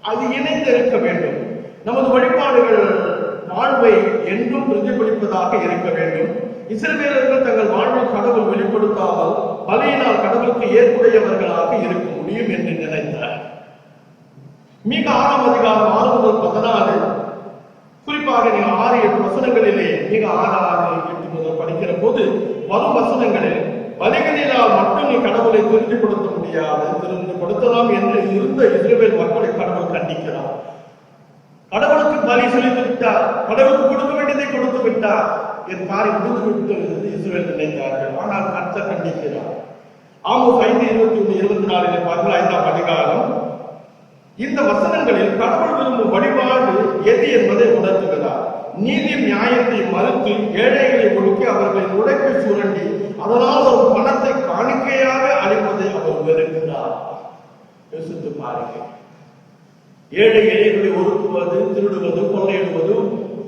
அது இணைந்து இருக்க வேண்டும். நமது வழிபாடுகள் வாழ்வை என்றும் பிரதிபலிப்பதாக இருக்க வேண்டும். இஸ்ரவேலர்கள் தங்கள் வாழ்வில் கடவுள் வெளிப்படுத்தாமல் பலியினால் கடவுளுக்கு ஏற்புடையவர்களாக இருக்க முடியும் என்று நினைத்தார். மீகா 6ஆம் அதிகாரம் 6 முதல் 14, குறிப்பாக நீங்க 6-8 வசனங்களிலே மீகா 6-8 முதல் படிக்கிற போது வரும் வசனங்களில் பலிகளினால் மட்டும் நீ கடவுளை திருப்திப்படுத்த முடியாது, திருப்திப்படுத்தலாம் என்று இருந்த இஸ்ரவேல் மக்களை கடவுள் கண்டிக்கிறார். கடவுளுக்கு பலி செலுத்தி விட்டார், கடவுளுக்கு கொடுக்க வேண்டியதை கொடுத்து விட்டார், என் காரியம் முடிந்து விட்டது இஸ்ரவேல் நினைத்தார்கள். ஆனால் கர்த்தர் கண்டிக்கிறார். ஆமோஸ் 5:21-24 பார்க்கலாம் 5ஆம் அதிகாரம். இந்த வசனங்களில் கடவுள் விரும்பும் வழிபாடு எது என்பதை உணர்த்துகிறார். நீதி நியாயத்தை மறுத்து ஏழைகளை ஒடுக்கி அவர்களின் உழைப்பை சுரண்டி அதனால் ஒரு பணத்தை காணிக்கையாக அளிப்பதை அவர் வெறுக்கிறார். யோசித்து பாருங்க. ஏழை எளியர்களை ஒடுக்குவது, திருடுவது, கொள்ளையிடுவது,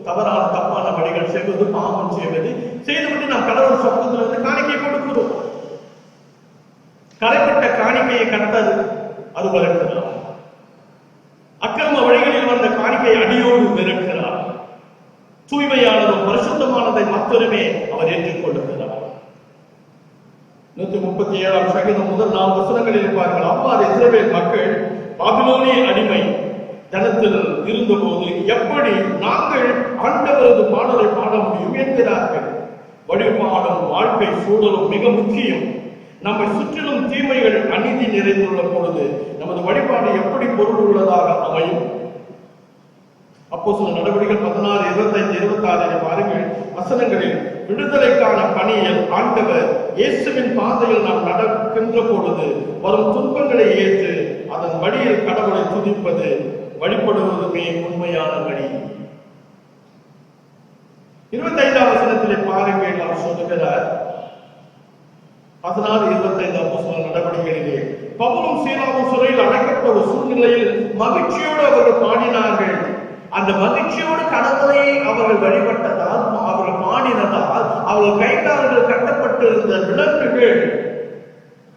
தப்பான வழிகள் செய்வது, பாவம் செய்துவிட்டு நாம் கடவுள் சமூகத்திலிருந்து காணிக்கை கொடுக்கிறோம். கரைப்பட்ட காணிக்கையை கர்த்தர் அது வெறுக்கிறார். அக்கிரம வழிகளில் வந்த காணிக்கை அடியோடு வெறுக்கிறார். தூய்மையானதும் பரிசுத்தமானதை மாத்திரமே அவர் ஏற்றுக்கொள்கிறார். 137ஆம் சங்கீதம் முதல் 4 வசனங்களில் பாருங்கள். அவ்வாறு இஸ்ரவேல் மக்கள் பாபிலோனிய அடிமை தனத்தில் இருந்தபோது எப்படி நாங்கள் ஆண்டவரது பாடலை பாட முடியும் என்கிறார்கள். வழிபாடும் வாழ்க்கை சூழலும் மிக முக்கியம். நம்மை சுற்றிலும் தீமைகள் அநீதி நிறைந்துள்ள பொழுது நமது வழிபாடு எப்படி பொருள் உள்ளதாக அமையும்? அப்போஸ்தலர் நடவடிக்கைகள் 16:25-26 பாருங்கள். வசனங்களில் விடுதலைக்கான பணியில் ஆண்டவர் இயேசுவின் பாதையில் நாம் நடக்கின்ற பொழுது வரும் துன்பங்களை ஏற்று அதன் வழியில் கடவுளை துதிப்பது வழிபடுவதுமே உண்மையான வழி. 25ஆம் வசனத்திலே பாருங்கள், அவர் சொல்லுகிறார் 16-25 அப்போஸ்தலர் நடவடிக்கைகளிலே பவுலும் சீலாவும் சிறையில் அடைக்கப்பட்ட ஒரு சூழ்நிலையில் மகிழ்ச்சியோடு அவர்கள் பாடினார்கள். அந்த மகிழ்ச்சியோடு கடவுளை அவர்கள் வழிபட்டதால், அவர்கள் பாடினதால், அவர்கள் கைகால்கள் கட்டப்பட்டிருந்த விலங்குகள்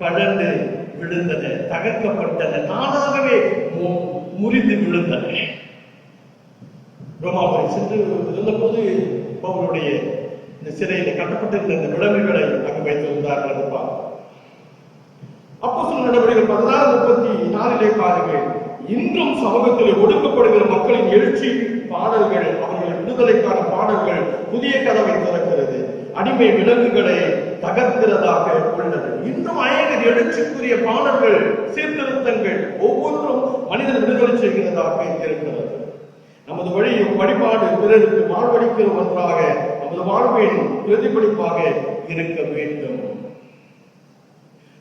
கழண்டு விழுந்தன, தகர்க்கப்பட்டன, தானாகவே முறிந்து விழுந்தன. ரோமாபுரி சென்று இருந்தபோது பவுலுடைய இந்த சிறையில் கட்டப்பட்டிருந்த இந்த விலங்குகளை அங்கு வைத்திருந்தார்கள். அப்போஸ்தலர் நடவடிக்கைகள் 16:34 பாருங்கள். இன்றும் சமூகத்தில் ஒடுக்கப்படுகிற மக்களின் எழுச்சி பாடல்கள், அவர்களின் விடுதலைக்கான பாடல்கள் புதிய கதவை திறக்கிறது, அடிமை விலங்குகளை தகர்க்கிறதாக உள்ளது. இன்னும் அநேக எழுச்சிக்குரிய பாடல்கள், சீர்திருத்தங்கள் ஒவ்வொன்றும் மனிதன் விடுதலை செய்கிறதாக இருக்கிறது. நமது வழிபாடு பிறருக்கு வாழ்வளிக்கிற ஒன்றாக, நமது வாழ்வின் பிரதிபலிப்பாக இருக்க வேண்டும்.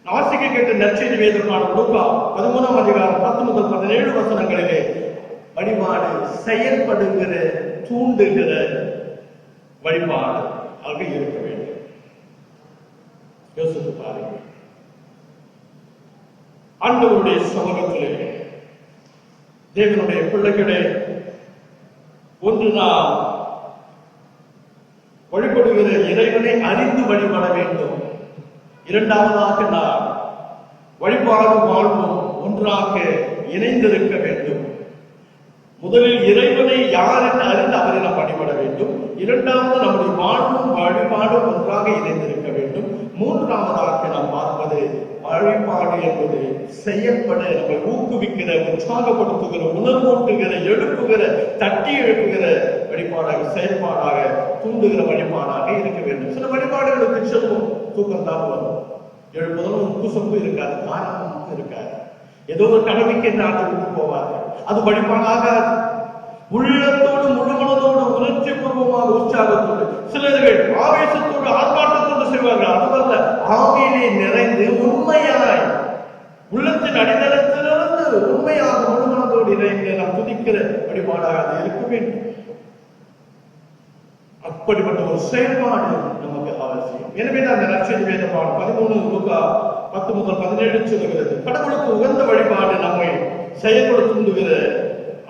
வாசிக்க கேட்ட நற்செய்தி வேதமான லூக்கா 13ஆம் அதிகாரம் 10 முதல் 17 வசனங்களிலே வழிபாடு செயல்படுகிற, தூண்டுகிற வழிபாடு ஆக இருக்க வேண்டும். யோசித்து பாருங்கள். ஆண்டவருடைய சமூகத்திலே தேவனுடைய பிள்ளைகளே, ஒன்று நாம் வழிபடுகிற இறைவனை அறிந்து வழிபட வேண்டும். இரண்டாவதாக நாம் வழிபாடு வாழ்வும் ஒன்றாக இணைந்திருக்க வேண்டும். முதலில் இறைவனை யார் என்று அறிந்து அவரை நாம் வழிபட வேண்டும். இரண்டாவது நம்முடைய வாழ்வும் வழிபாடும் ஒன்றாக இணைந்திருக்க வேண்டும். மூன்றாவதாக நாம் பார்ப்பது வழிபாடு என்பது செயல்பட நம்மை ஊக்குவிக்கிற, உற்சாகப்படுத்துகிற, உணர்வூட்டுகிற, எழுப்புகிற, தட்டி எழுப்புகிற வழிபாடாக, செயல்பாடாக, தூண்டுகிற வழிபாடாக இருக்க வேண்டும். சில வழிபாடுகளுக்கு செல்லும் தூக்கம் தான் வரும், எழுப்புதலும் உப்பு சொப்பு இருக்காது, காரணமும் இருக்காது, ஏதோ ஒரு கடமைக்கு என்று ஆண்டு போவார்கள். அது வழிபாடாக உள்ளத்தோடு முழுமனதோடு உணர்ச்சி பூர்வமாக உற்சாகத்தோடு, சிலர்கள் ஆவேசத்தோடு ஆர்ப்பாட்டத்தோடு செய்வார்கள். அதுவல்ல, ஆவியிலே நிறைந்து உண்மையாய் உள்ளத்தின் அடித்தளத்திலிருந்து உண்மையாக முழுமனதோடு இணைந்து நாம் துதிக்கிற வழிபாடாக அது இருக்க வேண்டும். அப்படிப்பட்ட ஒரு செயல்பாடு நமக்கு அவசியம். எனவேதான் அந்த நற்செய்தி வேதப்பாடு 13 லூக்கா 10 முதல் 17 சொல்லுகிறது, கடவுளுக்கு உகந்த வழிபாடு நம்மை செயல்பட தூண்டுகிற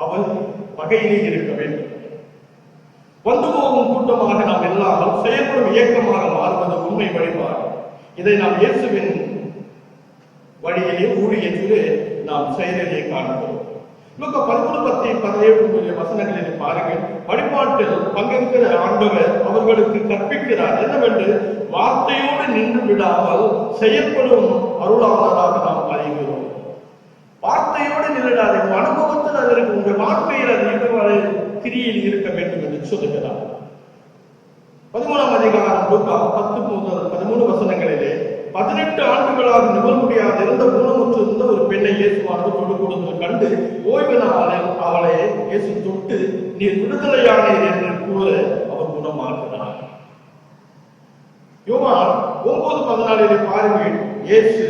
அவர் வகையிலே இருக்க வேண்டும். வந்து போகும் கூட்டமாக நாம் இல்லாமல் செயல்படும் இயக்கமாக மாறுவது உண்மை வழிபாடு. இதை நாம் இயேசுவின் வழியிலே ஊழியத்திலே நாம் செயலிலே காண்கிறோம். லூக்கா 13:17 வசனங்களில் பாருங்கள். வழிபாட்டில் பங்கேற்கிற ஆண்டவர் அவர்களுக்கு கற்பிக்கிறார் என்னவென்று, வார்த்தையோடு நின்று விடாமல் செயல்படும் அருளாளராக நாம் அறிகிறோம். வார்த்தையோடு நின்றாது, அனுபவத்தில் அதற்கு உங்கள் வாழ்க்கையில் அது ஈடுபாடு கிரியில் இருக்க வேண்டும் என்று சொல்லுகிறார். 13ஆம் அதிகாரம் லூக்கா 10 முதல் 13 வசனங்களிலே 18 ஆண்டுகளாக நிமிர முடியாத இருந்த ஊனமுற்று இருந்த ஒரு பெண்ணை இயேசுவானவர் தொடு கொடுத்து கண்டு ஓய்வு நாளில் அவளை இயேசு தொட்டு நீர் விடுதலையானீர் என்று கூற அவர் குணமாகிறார். யோவான் 9:14 பாருங்கள். இயேசு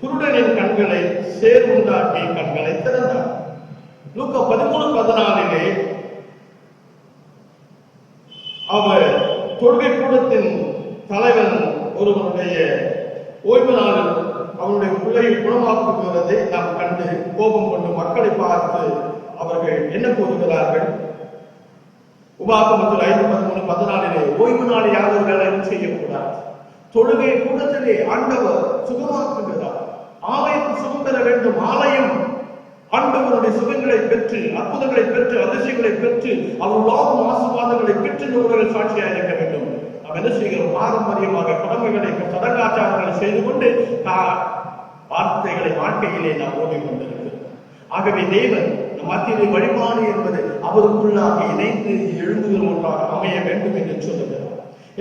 குருடனின் கண்களை சேர்வுண்டாக்கி கண்களை திறந்தார். லூக்கா 13:14 அவர் தொழுகை கூடத்தின் தலைவன் ஒருவனுடைய ஓய்வு நாளில் அவருடைய பிள்ளையை குணமாக்குகிறதை நாம் கண்டு கோபம் கொண்டு மக்களை பார்த்து அவர்கள் என்ன கூறுகிறார்கள்? உபாகமத்தில் 5:13-14 ஓய்வு நாள் யாரும் வேலை செய்யக்கூடாது. தொழுகை கூடத்திலே ஆண்டவர் சுகமாக்குகிறார். ஆலயத்தை சுகம் பெற வேண்டும். ஆலயம் ஆண்டவருடைய சுகங்களை பெற்று, அற்புதங்களை பெற்று, அதிசயங்களை பெற்று, அவர்களாகும் ஆசீர்வாதங்களை பெற்று ஒருவர்கள் சாட்சியாக இருக்க வேண்டும். நாம் என்ன செய்கிறோம்? பாரம்பரியமாக கடமைகளை, சடங்காச்சாரங்களை செய்து கொண்டு வார்த்தைகளை வாழ்க்கையிலே நாம் ஓடிக்கொண்டிருக்கிறோம். ஆகவே தேவன் நம் மத்தியிலே வழிபாடு என்பது அவருக்குள்ளாக இணைந்து எழுந்துகிற ஒன்றாக அமைய வேண்டும் என்று சொல்லுகிறார்.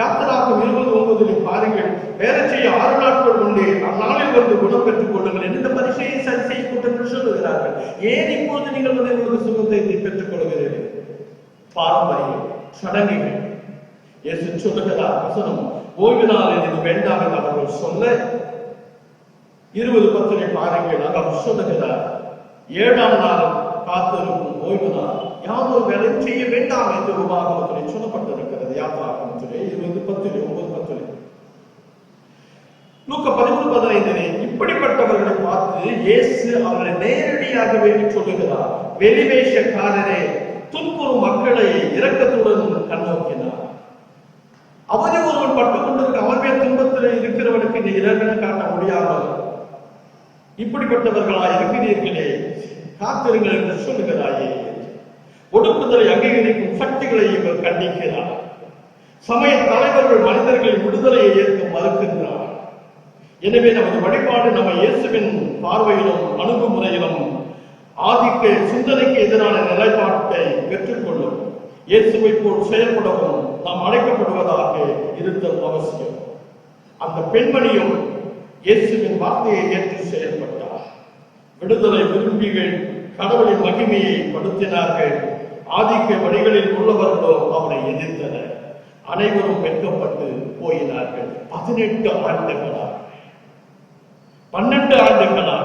யாத்திராகும் 29 பாருங்கள். வேலை செய்ய 6 நாட்கள் உண்டு, அந்நாளில் வந்து குணம் பெற்றுக் கொள்ளுங்கள் என்று இந்த பரிசையை சரி செய்யப்பட்டு என்று சொல்லுகிறார்கள். ஏன் இப்போது நீங்கள் உங்களுக்கு சுகத்தை பெற்றுக் கொள்கிறீர்கள்? பாரம்பரியம், சடங்குகள். இயேசு சொல்லுகிறார் வசனம், ஓய்வு நாளில் இது வேண்டாம் என்று அவர்கள் சொல்ல 20:10 பாருங்கள். அவர் சொல்லுகிறார், 7ஆம் நாள் காத்திருக்கும் ஓய்வு நாள், யாதொரு வேலையும் செய்ய வேண்டாம் என்று உபாகமத்திலே சொல்லப்பட்டிருக்கிறது. யாத்திராகமத்திலே 20:10 லூக்கா 13:15 இப்படிப்பட்டவர்களை பார்த்து இயேசு அவர்களை நேரடியாகவே சொல்லுகிறார், வெளிவேஷக்காரரே, துன்புறும் மக்களை இரக்கத்துடன் கண்ணோக்கினார். அவனை ஒருவன் பட்டுக் கொண்டிருக்க அவன் மேல் துன்பத்தில் இருக்கிறவனுக்கு நீ இரக்கம் காட்ட முடியாமல் இப்படிப்பட்டவர்களா இருக்கிறீர்களே, காத்திருங்கள் என்று சொல்லுகிறாயே. ஒடுக்குதலை அங்கீகரிக்கும் சக்திகளை இவர் கண்டிக்கிறார். சமய தலைவர்கள் மனிதர்களின் விடுதலையை ஏற்க மறுக்கின்றார். எனவே நமது வழிபாடு நம்ம இயேசுவின் பார்வையிலும் அணுகுமுறையிலும் ஆதிக்க சிந்தனைக்கு எதிரான நிலைப்பாட்டை பெற்றுக்கொள்ளும். இயேசுவை போல் செயல்படவும் நாம் அழைக்கப்படுவதாக இருத்தல் அவசியம். அந்த பெண்மணியும் இயேசுவின் வார்த்தையை ஏற்று செயல்பட்டார். விடுதலை விரும்பிகள் கடவுளின் மகிமையை படுத்தினார்கள். ஆதிக்க வழிகளில் உள்ளவர்களோ அவனை எதிர்த்தனர். அனைவரும் வெட்கப்பட்டு போயினார்கள். 18 ஆண்டுகளாக 12 ஆண்டுகளாக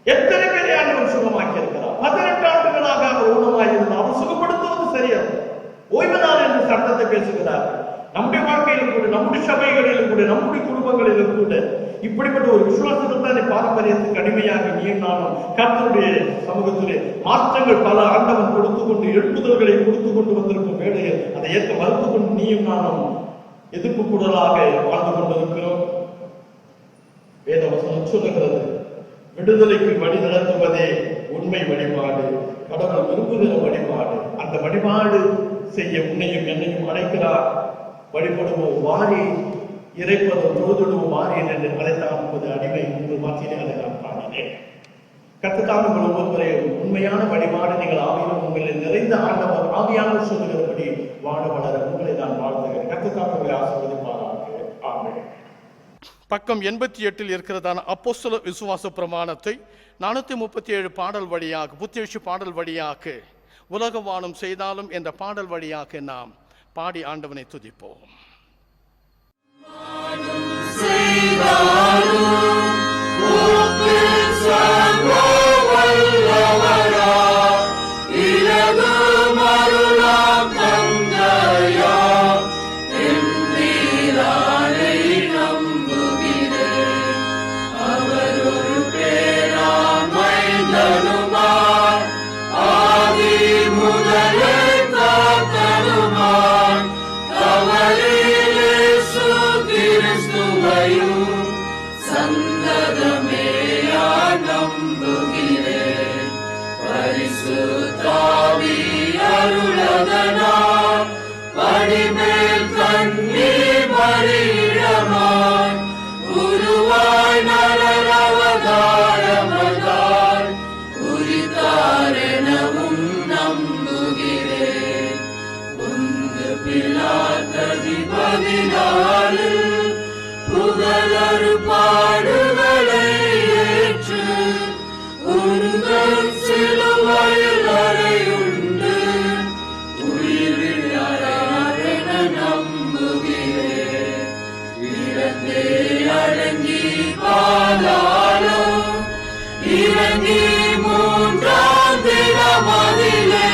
எத்தனை பேரை ஆண்டவர் சுகமாக்கி இருக்கிறார்? 18 ஆண்டுகளாக அவர் ஊனமாயிருந்தார். அவர் சுகப்படுத்துவது சரியாது. ஓய்வு நாள் என்று சட்டத்தை பேசுகிறார். நம்முடைய வாழ்க்கையிலும் கூட, நம்முடைய சபைகளிலும் கூட, நம்முடைய குடும்பங்களிலும் கூட இப்படிப்பட்ட ஒரு விசுவாசத்தை பாரம்பரியத்துக்கு அடிமையாக நீயும் நானும் கர்த்தருடைய சமூகத்திலே மாற்றங்கள் பல ஆண்டவன் கொடுத்து கொண்டு எழுப்புதல்களை கொடுத்து கொண்டு வந்திருக்கும் வேளையில் அதை ஏற்க மறுத்து கொண்டு நீயும் நானும் எதிர்ப்பு குரலாக வாழ்ந்து கொண்டிருக்கிறோம். வேதவசனம் சொல்லுகிறது, விடுதலைக்கு வழி நடத்துவதே உண்மை வழிபாடு, கடவுள் விரும்புகிற வழிபாடு. அந்த வழிபாடு செய்ய உன்னையும் என்னையும் அழைக்கிறார். வழிபடுவோம் வாரி, இறைப்பதும் தொழுதுடுவோம் வாரி என்று அழைத்தான் என்பது அடிமை உங்கள் மாற்றிலே அதை நான் காணினேன். கர்த்தர் உங்கள் ஒவ்வொருவரையும் உண்மையான வழிபாடு நீங்கள் ஆவியிலும் உங்களில் நிறைந்த ஆண்டவர் ஆவியானவர் சொல்லுகிறபடி வாழ வளர உங்களை நான் வாழ்த்துகிறேன். கர்த்தர் உங்களை ஆசீர்வதிப்பாராக. ஆமென். பக்கம் 88 இருக்கிறதான அப்போஸ்தல விசுவாச பிரமாணத்தை 437 பாடல் வழியாக, புத்தியெழுச்சி பாடல் வழியாக, உலக வானம் செய்தாலும் என்ற பாடல் வழியாக நாம் பாடி ஆண்டவனை துதிப்போம். பாடுகளை ஏற்று உங்கள் சிலுவையில் அறையுண்டு உயிரில் அறையாரென நம்புகிறேன். இறந்தே அடங்கி பாதாளம் இறங்கி மூன்றாம் தினமதிலே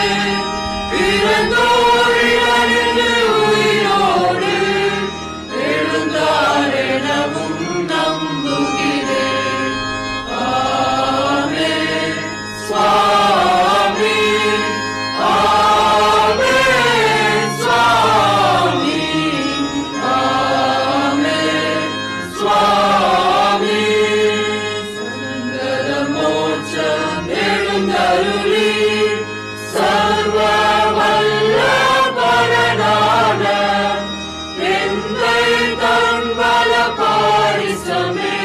இறந்தோரிலிருந்து உயிரோடு எழுந்தார் எனவும் நம்புகிறேன். ஆமென் சுவாமி, ஆமென் சுவாமி, ஆமென் சுவாமி. சங்கட மோட்சம் எழுந்தருளி சர்வ வல்ல பரனான எந்தை தன்பல பாரிசமே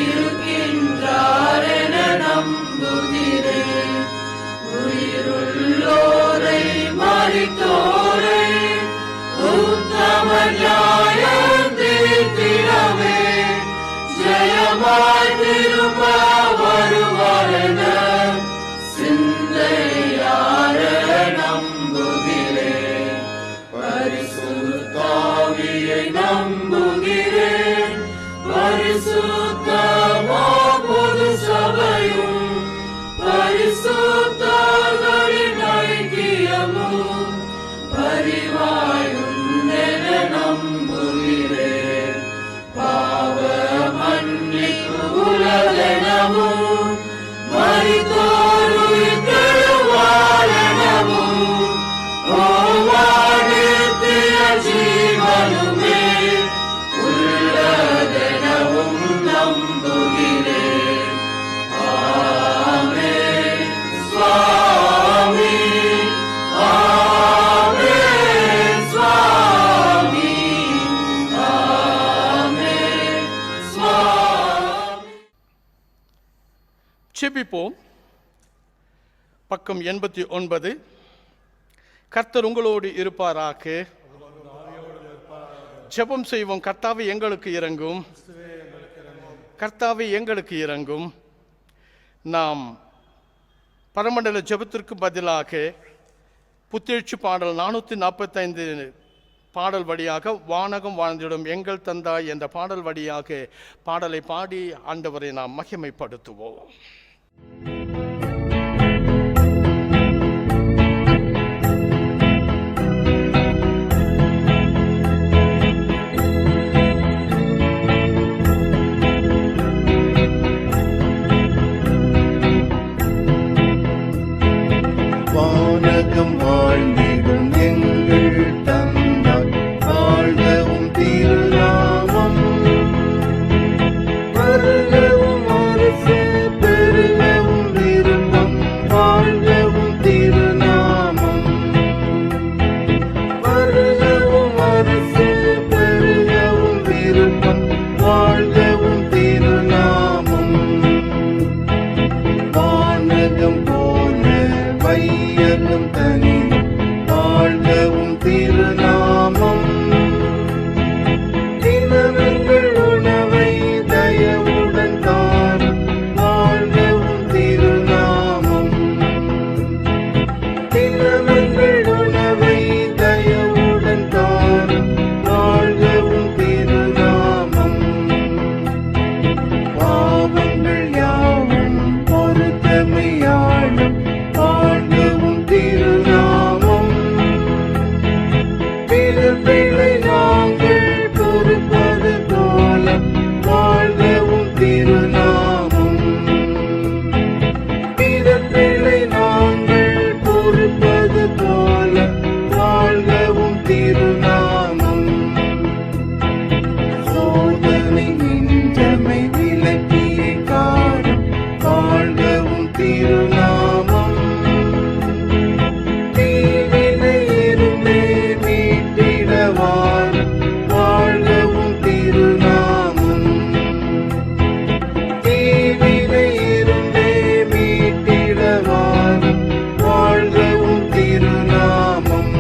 இருக்கின்றார் என நம்புகிறேன். உயிருள்ளோரை மரித்தோரை உத்தம நியாயம் தீர்த்திடவே ஜெயமாய் திரும்ப வருவாரென சிந்தையார நம்புகிறேன். பரிசுத்த ஆவியை நம்புகிறேன். பரிசுத்த பொது சபையும் பரிசுத்தர்களின் ஐக்கியமும் பரிவாயுண்டென நம்புகிறேன். பாவ மன்னிப்பு உலகெனவும் மரித்தோர் உயிர்த்தெழுவாரெனவும் ஓவானித்திய ஜீவனுமே உள்ளதெனவும் நம்புகிறேன். ஆமென் சுவாமி, ஆமென் சுவாமி, ஆமென் சுவாமி. செபிப்போம். பக்கம் 89. கர்த்தர் உங்களோடு இருப்பாராக. ஜெபம் செய்வோம். கர்த்தாவே எங்களுக்கு இறங்கும், கர்த்தாவே எங்களுக்கு இறங்கும். நாம் பரமண்டல ஜெபத்திற்கு பதிலாக புத்தெழுச்சி பாடல் 445 பாடல் வழியாக வானகம் வாழ்ந்திடும் எங்கள் தந்தாய் என்ற பாடல் வழியாக பாடலை பாடி ஆண்டவரை நாம் மகிமைப்படுத்துவோம். வானகம் வாழ்ந்திடும் எங்கள் தந்தாய் வாழ்கவும் திருநாமம் வருகவும் அரசு பெருகவும் விருப்பம் வாழ்கவும் திருநாமம் வருகவும் அரசு பெருகவும் விருப்பம் வாழ்கவும் திருநாமம் வானகம் போல வையகம் தனி வாழ்கவும் திருநாமம் தினங்கள் உணவை தயவுடன் தான் வாழ்கவும் திருநாமம் தினங்கள் உணவை தயவுடன் தான் வாழ்கவும் திருநாமம் பாவங்கள் யாவும் பொறுத்தமையாளும் வாழ்கவும் திருநாமம் பிழை நாங்கள் பொறுப்பது போல வாழ்கவும் திருநாமம் பிழை நாங்கள் பொறுப்பது போல வாழ்கவும் திருநாமம் சோதனை நின்றமை விலக்கிய காலம் வாழ்கவும் திருநாமம் தீவினை இருந்தே மீட்டிடவான் வாழ்கவும் திருநாமம் தீவினை இருந்தே மீட்டிடவான் வாழ்கவும் திருநாமம்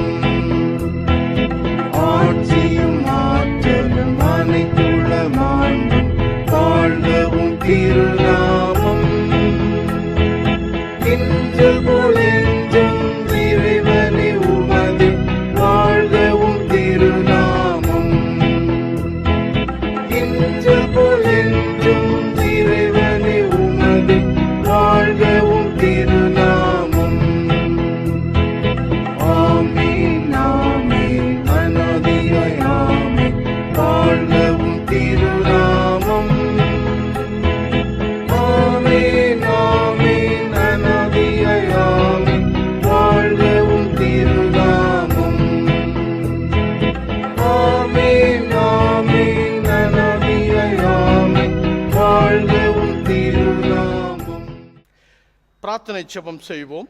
ஆட்சியும் ஆற்றலும் அனைத்துளமாண்டும் வாழ்கவும் திருநாமம் இன்று போலென்றும் இறைவனே உமது வாழ்கவும் திருநாமம் இன்று போலென்றும் இறைவனே உமது வாழ்கவும் திருநாமம் ஆமென் ஆமென் அநாதியாய் ஆமென் வாழ்கவும் திருநாமம் ஆமென் ஆமென் அநாதியாய் ஆமென் வாழ்கவும் திருநாமம் ஆமென் ஆமென் அநாதியாய் ஆமென் வாழ்கவும் திருநாமம். பிரார்த்தனை ஜெபம் செய்வோம்.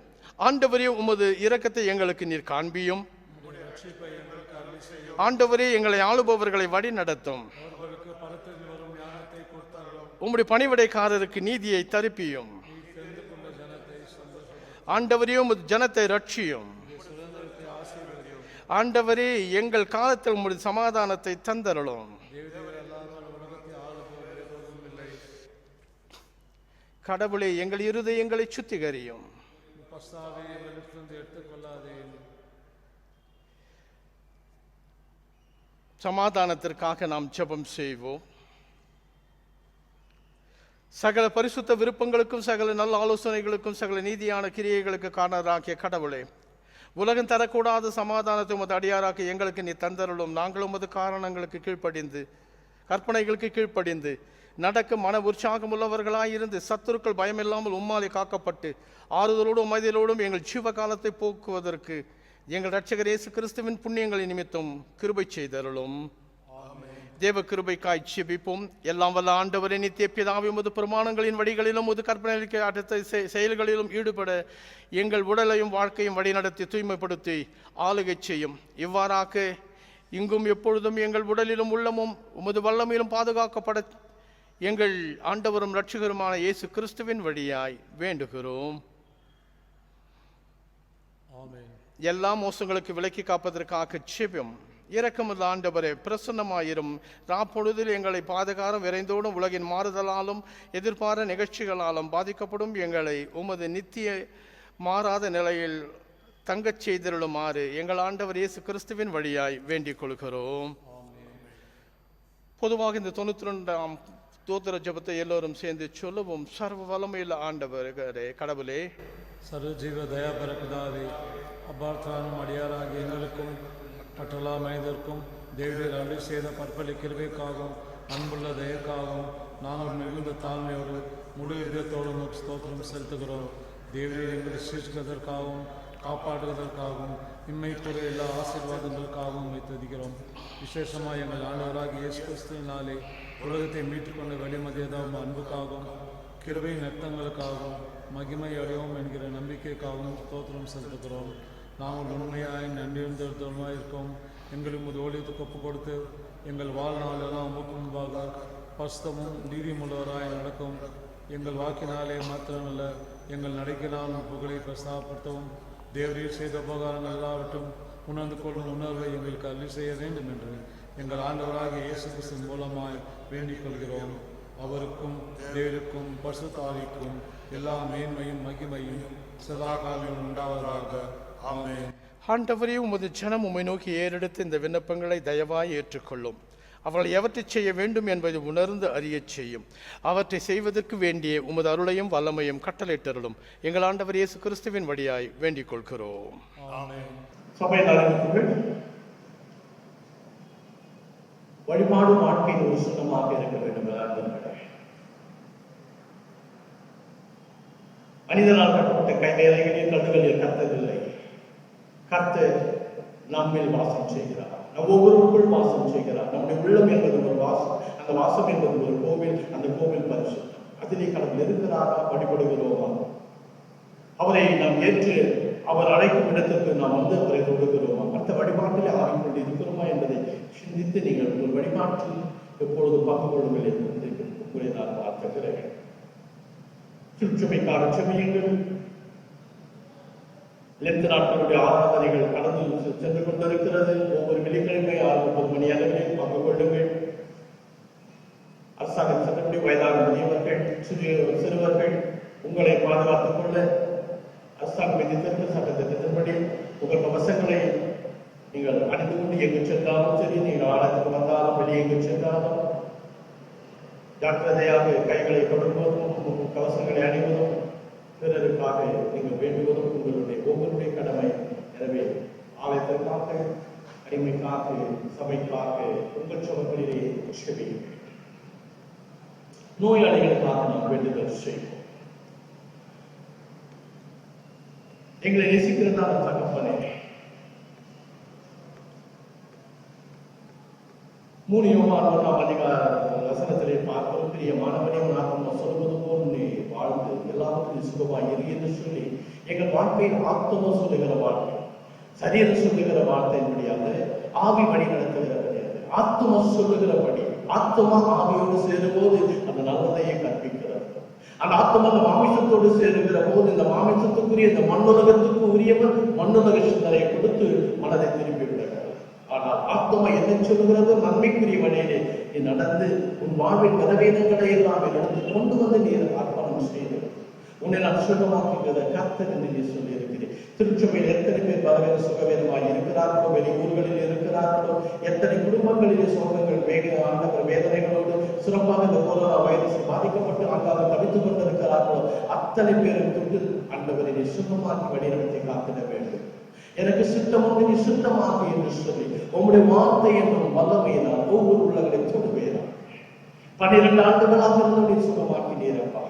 ஆண்டவரே, உமது இரக்கத்தை எங்களுக்கு நீர் காண்பியும். ஆண்டவரே, எங்களை ஆளுபவர்களை வழி நடத்தும். உம்முடைய பணிவிடைக்காரருக்கு நீதியை தரிப்பியும். ஆண்டவரே, உமது ஜனத்தை ரட்சியும். ஆண்டவரே, எங்கள் காலத்தில் உம்முடைய சமாதானத்தை தந்தருளும். கடவுளே, எங்கள் இருதயங்களை சுத்திகரியும். சமாதானத்திற்காக நாம் ஜெபம் செய்வோம். சகல பரிசுத்த விருப்பங்களுக்கும் சகல நல்ல ஆலோசனைகளுக்கும் சகல நீதியான கிரியைகளுக்கு காரணராகிய கடவுளே, உலகம் தரக்கூடாத சமாதானத்தை உமது அடியாராக எங்களுக்கு நீ தந்தருளும். நாங்களும் உமது காரணங்களுக்கு கீழ்ப்படிந்து கற்பனைகளுக்கு கீழ்ப்படிந்து நடக்க மன உற்சாகம் உள்ளவர்களாயிருந்து சத்துருக்கள் பயமில்லாமல் உம்மாலே காக்கப்பட்டு ஆறுதலோடும் அமைதியோடும் எங்கள் ஜீவ காலத்தை போக்குவதற்கு எங்கள் இரட்சகர் இயேசு கிறிஸ்துவின் புண்ணியங்களின் நிமித்தம் கிருபை செய்தருளும். தேவ கிருபைக்காய் ஜெபிப்போம். எல்லாம் வல்ல ஆண்டவரே, நித்திய பிதாவே, உமது பிரமாணங்களின் வழிகளிலும் உமது கற்பனைகளுக்கு அடுத்த செயல்களிலும் ஈடுபட எங்கள் உடலையும் வாழ்க்கையும் வழிநடத்தி தூய்மைப்படுத்தி ஆளுகை செய்யும். இவ்வாறாக இங்கும் எப்பொழுதும் எங்கள் உடலிலும் உள்ளமும் உமது வல்லமையிலும் பாதுகாக்கப்பட எங்கள் ஆண்டவரும் இரட்சகருமான இயேசு கிறிஸ்துவின் வழியாய் வேண்டுகிறோம். ஆமென். எல்லா மோசங்களுக்கு விலக்கி காப்பதற்காக ஜெபம். இரக்கமுள்ள ஆண்டவரே, பிரசன்னமாயிரும். ராப்பொழுதில் எங்களை பாதுகாரம் விரைந்தோடும் உலகின் மாறுதலாலும் எதிர்பார நிகழ்ச்சிகளாலும் பாதிக்கப்படும் எங்களை உமது நித்திய மாறாத நிலையில் தங்கச் செய்திருளுமாறு எங்கள் ஆண்டவர் இயேசு கிறிஸ்துவின் வழியாய் வேண்டிக் கொள்கிறோம். பொதுவாக இந்த 92ஆம் தோத்திர ஜெபத்தை எல்லோரும் சேர்ந்து சொல்லுவோம். சர்வ வல்லமையுள்ள ஆண்டவரே கடவுளே, சர்வஜீவ தயாபர பிதாவே, அப்பார்த்தானும் அடியாராக எங்களுக்கும் மற்றெல்லா மனிதர்க்கும் தேவரீர் அருளி செய்த பற்பலி கிருபைக்காகவும் அன்புள்ள தயக்காகவும் நாங்கள் மிகுந்த தாழ்மையோடு முழு இதயத்தோடு ஸ்தோத்திரம் செலுத்துகிறோம். தேவரீர் எங்களை சிருஷ்டிப்பதற்காகவும் காப்பாற்றுவதற்காகவும் இம்மைக்குரிய எல்லா ஆசீர்வாதங்களுக்காகவும் வைத்திருக்கிறோம். விசேஷமாக எங்கள் ஆண்டவராக இயேசு கிறிஸ்துவினாலே உலகத்தை மீட்டுக்கொண்ட வெளிமதியதாகவும் அன்புக்காகவும் கிருபையின் நர்த்தங்களுக்காகவும் மகிமை அடைவோம் என்கிற நம்பிக்கைக்காகவும் ஸ்தோத்திரம் செலுத்துகிறோம். நாங்கள் உண்மையாய் நன்றியுள்ளவர்களாக இருக்கோம். எங்களுக்கு உமது ஊழியத்துக்கு ஒப்பு கொடுத்து எங்கள் வாழ்நாளெல்லாம் உமக்கு முன்பாக பசுத்தமும் நீதியுள்ளவராய் நடக்கும். எங்கள் வாக்கினாலே மாத்திரமல்ல, எங்கள் நடைக்கினாலும் புகழை பிரஸ்தாபப்படுத்தவும் தேவரீர் செய்த உபகாரங்கள் எல்லாவற்றும் உணர்ந்து கொள்ளும் உணர்வை எங்களுக்கு அருளி செய்ய வேண்டும் என்று எங்கள் ஆண்டவராக இயேசு கிறிஸ்துவின் மூலமாய் வேண்டிக் கொள்கிறோம். அவருக்கும் தேவருக்கும் பரிசுத்த ஆவிக்கும் எல்லா மேன்மையும் மகிமையும் சதா காலம் உண்டாவதாக. ஆமென். ஆண்டவரே, உமது ஜனம் உம்மை நோக்கி ஏறெடுத்து இந்த விண்ணப்பங்களை தயவாய் ஏற்றுக்கொள்ளும். அவர்கள் எவற்றை செய்ய வேண்டும் என்பதை உணர்ந்து அறியச் செய்யும். அவற்றை செய்வதற்கு வேண்டிய உமது அருளையும் வல்லமையும் கட்டளையிட்டருளும். எங்கள் ஆண்டவர் இயேசு கிறிஸ்துவின் வழியாய் வேண்டிக் கொள்கிறோம். சபை நலனுக்குள் வழிபாடு வாழ்க்கையின் ஒரு சுத்தமாக இருக்க வேண்டும். மனிதனால் கட்டப்பட்ட கைவேலைகளில் கல்லுகளில் கர்த்தரில்லை. கர்த்தர் நம்மில் வாசம் செய்கிறார். நம் ஒவ்வொருவருக்குள் வாசம் செய்கிறார். நம்முடைய உள்ளம் என்பது ஒரு வாசம். அந்த வாசம் என்பது ஒரு கோவில். அந்த கோவில் பரிசுத்தம். அதிலே கடவுள் இருக்கிறாரா? வழிபடுகிறோமா? அவரை நாம் ஏற்று அவர் அழைக்கும் இடத்திற்கு நாம் வந்து அவரை தொடுகிறோமா? மற்ற வழிபாட்டிலே ஆகிக்கொண்டு இருக்கிறோமா என்பதை சிந்தித்து நீங்கள் ஒரு வழிபாட்டில் எப்பொழுது பங்கு கொள்ளுங்கள் என்று உங்களை நான் வாழ்த்துகிறேன். திருச்சுமைக்காக செமையுங்கள். லெந்து நாட்களுடைய ஆராதனைகள் கடந்து சென்று கொண்டிருக்கிறது. ஒவ்வொரு வெள்ளிக்கிழமை 6:30 மணி அளவில் பங்கு கொள்ளுங்கள். அரசாங்கம் சென்றபடி வயதான முதியவர்கள் சிறுவர்கள் உங்களை பாதுகாத்துக் கொள்ள அரசாங்கம் விதித்திருந்த சட்டத்திட்டத்தின்படி உங்கள் கவசங்களை நீங்கள் அணிந்து கொண்டு எங்கு சென்றாலும் சரி, நீங்கள் ஆலயத்துக்கு வந்தாலும் வெளியே எங்கு சென்றாலும் ஜாக்கிரதையாக கைகளை கொடுப்பதும் கவசங்களை அணிவதும் பிறருக்காக நீங்கள் வேண்டுவதும் உங்களுடைய ஒவ்வொருடைய கடமை. எனவே ஆலயத்திற்காக, அடிமைக்காக, சபைக்காக உங்கள் சபைகளிலே செபியுங்கள். நோயாளிகளுக்காக நாம் வேண்டுதல் செய்வோம். எங்களை நேசிக்கிறதான தகப்பனே, 3 யோவான் 1ஆம் அதிகார வசனத்திலே பார்க்கிறோம். பிரியமானவனே, நான் சொல்வது போல் நீ வாழ்ந்து எல்லாவற்றையும் சுகமாய் இரு என்று சொல்லி எங்கள் வாழ்க்கையில் ஆத்மா சொல்லுகிற வாழ்க்கை, சரீரம் சொல்லுகிற வார்த்தையின்படியாக ஆவி வழி நடத்துகிற கிடையாது. ஆத்மா சொல்லுகிறபடி ஆத்மா ஆவியோடு சேரும்போது அந்த நல்லதையே கற்பிக்கிறது. அந்த ஆத்மா அந்த மாமிசத்தோடு சேருகிற போது இந்த மாமிசத்துக்குரிய இந்த மண்ணுலகத்துக்கு உரியவர் மண்ணுலக சிந்தனையை கொடுத்து மனதை திரும்பி விடுகிறார். ஆனால் ஆத்மா என்ன சொல்லுகிறது? நன்மைக்குரிய வழியிலே நீ நடந்து உன் வாழ்வின் பலவீனங்களை எல்லாம் எடுத்து கொண்டு வந்து நீர் அர்ப்பணம் செய்து உன்னை நான் சுகமாக்குகிற கர்த்தர் என்று நீ சொல்லி இருக்கிறேன். திருச்சபையில் எத்தனை பேர் பலவேறு சுகவேதமாய் இருக்கிறார்களோ, வெளி ஊர்களில் இருக்கிறார்களோ, எத்தனை குடும்பங்களிலே சோகங்கள் ஆண்டவர் வேதனைகளோடு சிறப்பாக இந்த கொரோனா வைரஸ் பாதிக்கப்பட்டு அங்காக தவித்துக் கொண்டிருக்கிறார்களோ அத்தனை பேரும் தொட்டு ஆண்டவரை நீ சுத்தமாக்கி வழிநடத்தி காத்திட வேண்டும். எனக்கு சித்தம் ஒன்று நீ சுத்தமாக்கு என்று சொல்லி உங்களுடைய வார்த்தை என்னும் வல்லமையினால் ஒவ்வொரு உள்ளங்களை தொடுவேன். 12 ஆண்டுகளாக இருந்தவரை சுகமாக்கினீரப்பா.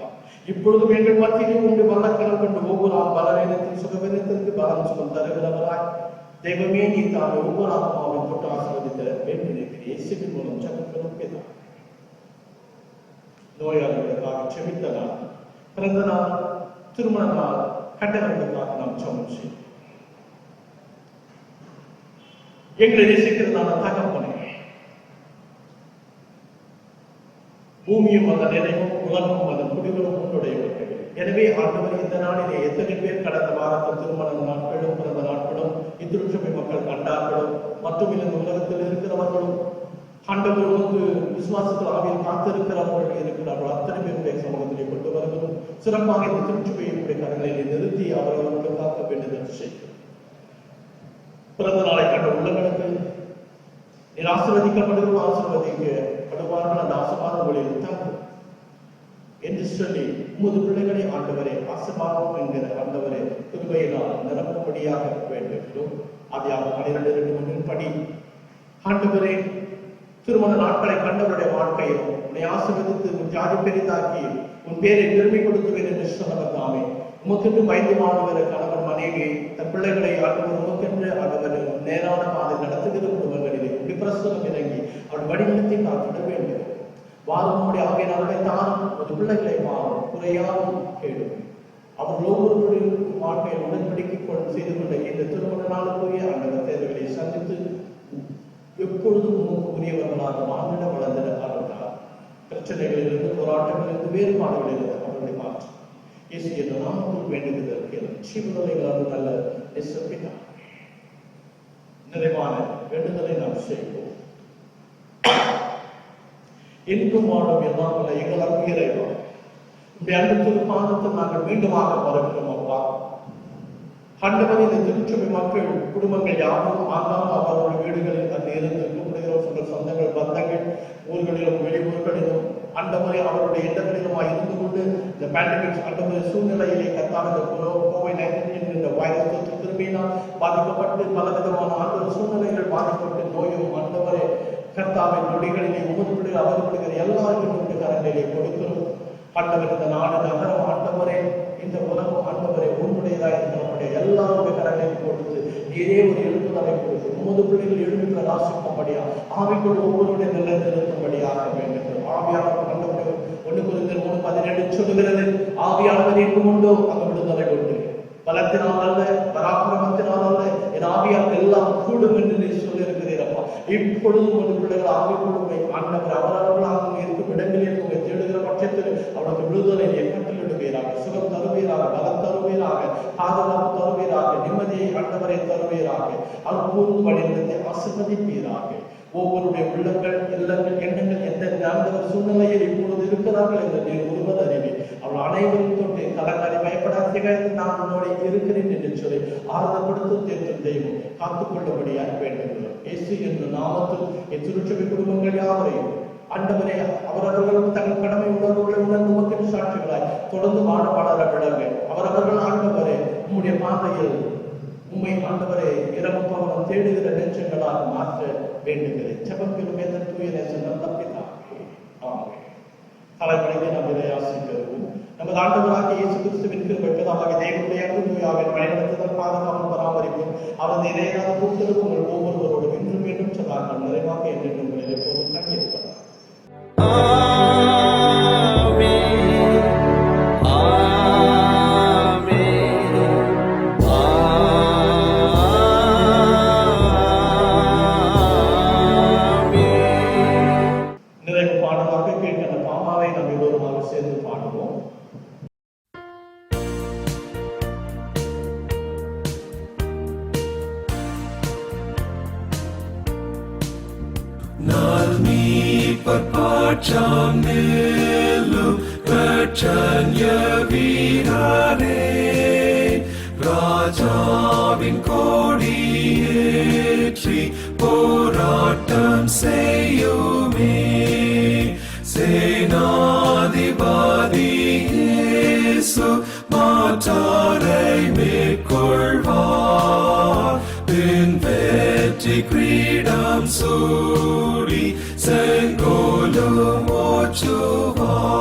இப்பொழுதும் எங்கள் மத்தியில் உங்களுடைய வல்லக்கரம் கொண்டு ஒவ்வொரு பலவீனத்தின் சுகவீனத்திற்கு பலம் சுகம் தருகிறவராய் தெய்வமே நீ தான் ஒவ்வொரு ஆத்மாவையும் தொட்டு ஆசீர்வதித்த வேண்டும். இயேசுவின் மூலம் ஜெபிக்கிறோம் பிதா. நோயாளிகளுக்காக செபித்த நாள், பிறந்த நாள், திருமண நாள், கட்டணங்களுக்காக நாம் ஜெபம் செய்வோம். எங்களை நேசிக்கிறதான தகப்பனே, பூமியும் அதன் நிலையும் உலகமும் அதன் குடிகளும் உன்னுடையவர்கள். எனவே ஆண்டவர் இந்த நாளிலே எத்தனை பேர் கடந்த வாரத்தில் திருமண நாட்களும் பிறந்த நாட்களும் இத்திருச்சபை மக்கள் கண்டார்களும் மற்றும் இந்த உலகத்தில் இருக்கிறவர்களும் ஆண்டவர் உனக்கு விசுவாசத்தில் ஆவியில் காத்திருக்கிறவர்கள் இருக்கிறார்கள் அத்தனை பேருடைய சமூகத்திலே கொண்டு வருவதும் சிறப்பாக இந்த திருச்சபையுடைய கரங்களிலே நிறுத்தி அவர்களுக்கு காக்க வேண்டுதல் செய்யும். பிறந்த நாளை கண்ட உள்ளங்களுக்கு நீர் ஆசீர்வதிக்கப்படுவோம், ஆசீர்வதிக்கப்படுவார்கள் அந்த ஆசீர்வாதங்களில் தாங்கும் என்று சொல்லி உமது பிள்ளைகளை ஆண்டவரே ஆசீர்வாதம் என்கிற ஆண்டவரே கிருபையினால் நிரப்பும்படியாக வேண்டும். ஆதியாகமம் 12:2 படி ஆண்டவரே திருமண நாட்களை கண்டவருடைய வாழ்க்கையில் உன்னை ஆசீர்வதித்து உன் ஜாதி பெரிதாக்கி உன் பேரை பெருமை கொடுத்துவேன் என்று சொன்னவர் தாமே. உமக்கென்று பயந்து வாழ்கிற கணவன் மனைவி தன் பிள்ளைகளை ஆண்டவர் உமக்கென்று ஆண்டவர் நேரான பாதை நடத்துகிற குடும்பங்களிலே பிரசனம் இறங்கி அவள் வடிவத்தை காத்திட வேண்டும். வாரமுடைய ஆகியனாலே தானும் ஒரு பிள்ளைகளை மாறும் குறையாமல் கேடும். அவர்கள் ஒவ்வொருவருடைய வாழ்க்கையை உடன்படிக்கை செய்து கொண்ட இந்த திருமண நாளுக்குரிய அந்த தேர்வுகளை சந்தித்து எப்பொழுதும் உரியவர்களாக வாழ்ந்திட வளர்ந்திட ஆரம்பித்தார். பிரச்சனைகளிலிருந்து போராட்டங்களிலிருந்து வேறுபாடுகளிலிருந்து அவர்களை மாற்றி இயேசு என்ற நாமத்தில் வேண்டுவதற்கு ஜீவநிலைகளால் நல்ல நெசப்பினார். நிறைவான வேண்டுதலை நாம் செய்வோம். என்றும் வாழும் எல்லாம் எங்கள் அன்பு இறைவா, உடைய அன்பு திருப்பாதத்தில் நாங்கள் மீண்டுமாக வருகிறோம் அப்பா. ஆண்டவர் இந்த திருச்சபை மக்கள் குடும்பங்கள் யாரும் ஆங்காங்க அவர்களுடைய வீடுகளில் அந்த இருந்து சொந்தங்கள் பந்தங்கள் ஊர்களிலும் வெளியூர்களிலும் அண்டவரை அவருடைய இடங்களிலுமாய் இருந்து கொண்டு இந்த பேண்டமிக் அண்டவரை சூழ்நிலையிலே கத்தான கோவிட்-19 என்கிற வைரஸ் தொற்று திரும்பினால் பாதிக்கப்பட்டு பலவிதமான ஆண்டவர் சூழ்நிலைகள் பாதிக்கப்பட்டு நோயும் ஆண்டவரை கர்த்தாவின் நொடிகளிலே உமது அவர்களுடைய எல்லாருக்கும் கரங்களிலே கொடுக்கிறோம். ஆண்டவர் இந்த நாடு நகரம் ஆண்டவரே இந்த உலகம் ஆண்டவரை உன்னுடையதாக இருக்கிறவருடைய எல்லாருடைய கரங்களில் கொடுத்து நீரே ஒரு எழுப்புதலை கொடுத்து உமது பிள்ளைகள் எழுப்புகிற ராசிக்கும்படியா ஆவிக்குள் ஒவ்வொருடைய நிலை நிறுத்தும்படியாக வேண்டும். ஆவியானவர் ஆண்டவரை 1 Corinthians 3:17 சொல்லுகிறது, ஆவியானவர் எங்கும் உண்டோ அங்கு விடுதலை உண்டு. பலத்தினால் அல்ல, பராக்கிரமத்தினால் அல்ல, என் ஆவியால் எல்லாம் கூடும் என்று நீ சொல்லியிருக்கிறீரப்பா. இப்பொழுதும் ஒரு பிள்ளைகள் ஆவிக்குழுவை ஆண்டவர் அவரவர்களாக இருக்கும் இடங்களில் உங்களை தேடுகிற பட்சத்தில் அவருக்கு விடுதலை கட்டளிடுவீராக, சுகம் தருவீராக, பலம் தருவீராக, பாதுகாப்பு தருவீராக, நிம்மதியை ஆண்டவரை தருவீராக, அற்புதம் வழிநடத்தி ஆசீர்வதிப்பீராக. ஒவ்வொருடைய உள்ளங்கள் இல்லங்கள் எண்ணங்கள் எந்த ஆண்டவர் சூழ்நிலையில் இப்பொழுது இருக்கிறார்கள் என்று நீர் ஒருவர் அறிவி அவள் அனைவரும் தொட்டு கலங்காரி பயப்படாதீங்க நான் உன்னோட இருக்கிறேன் என்று சொல்லி ஆறுதப்படுத்தும் தேர்தல் தெய்வம் காத்துக்கொள்ளபடியாக வேண்டும். இயேசு என்ற நாமத்தில் என் திருச்சபை குடும்பங்கள் யாவரையும் ஆண்டவரே அவரவர்களும் தங்கள் கடமை உணர்வுகளை உணர்ந்து மக்கள் சாட்சிகளாய் தொடர்ந்து வாழ விடங்க. அவரவர்கள் ஆண்டவரே உம்முடைய பாதையில் உண்மை ஆண்டவரே இரவு பவனம் தேடுகிற நெஞ்சங்களாக மாற்ற வேண்டுகிறேன். ஜெபங்களும் எதன் தூய நேசம் தப்பிதான். தலைப்படையை நாம் இதை ஆசிரியரும் நமது ஆண்டவராகிய இயேசு கிறிஸ்துவின் கிருபை பிதாவாகிய தேவனுடைய அன்பு தூயாவின் வழிநடத்துதல் பாதுகாப்பு பராமரிப்பும் அவரது இணையான கூட்டுறவு உங்கள் ஒவ்வொருவரோடு இன்றும் மீண்டும் சொன்னார்கள் நிறைவாக என்று உங்களை எப்போதும் தங்கியிருப்பார். Perpacam nilu percaya virane Rajavin kodiyetri poratam seyume Jesu மாற்றாரை மேற்கொள்வார் பின் வெற்றி கிரீடம் சூடி செங்கோலும் ஓச்சுவார்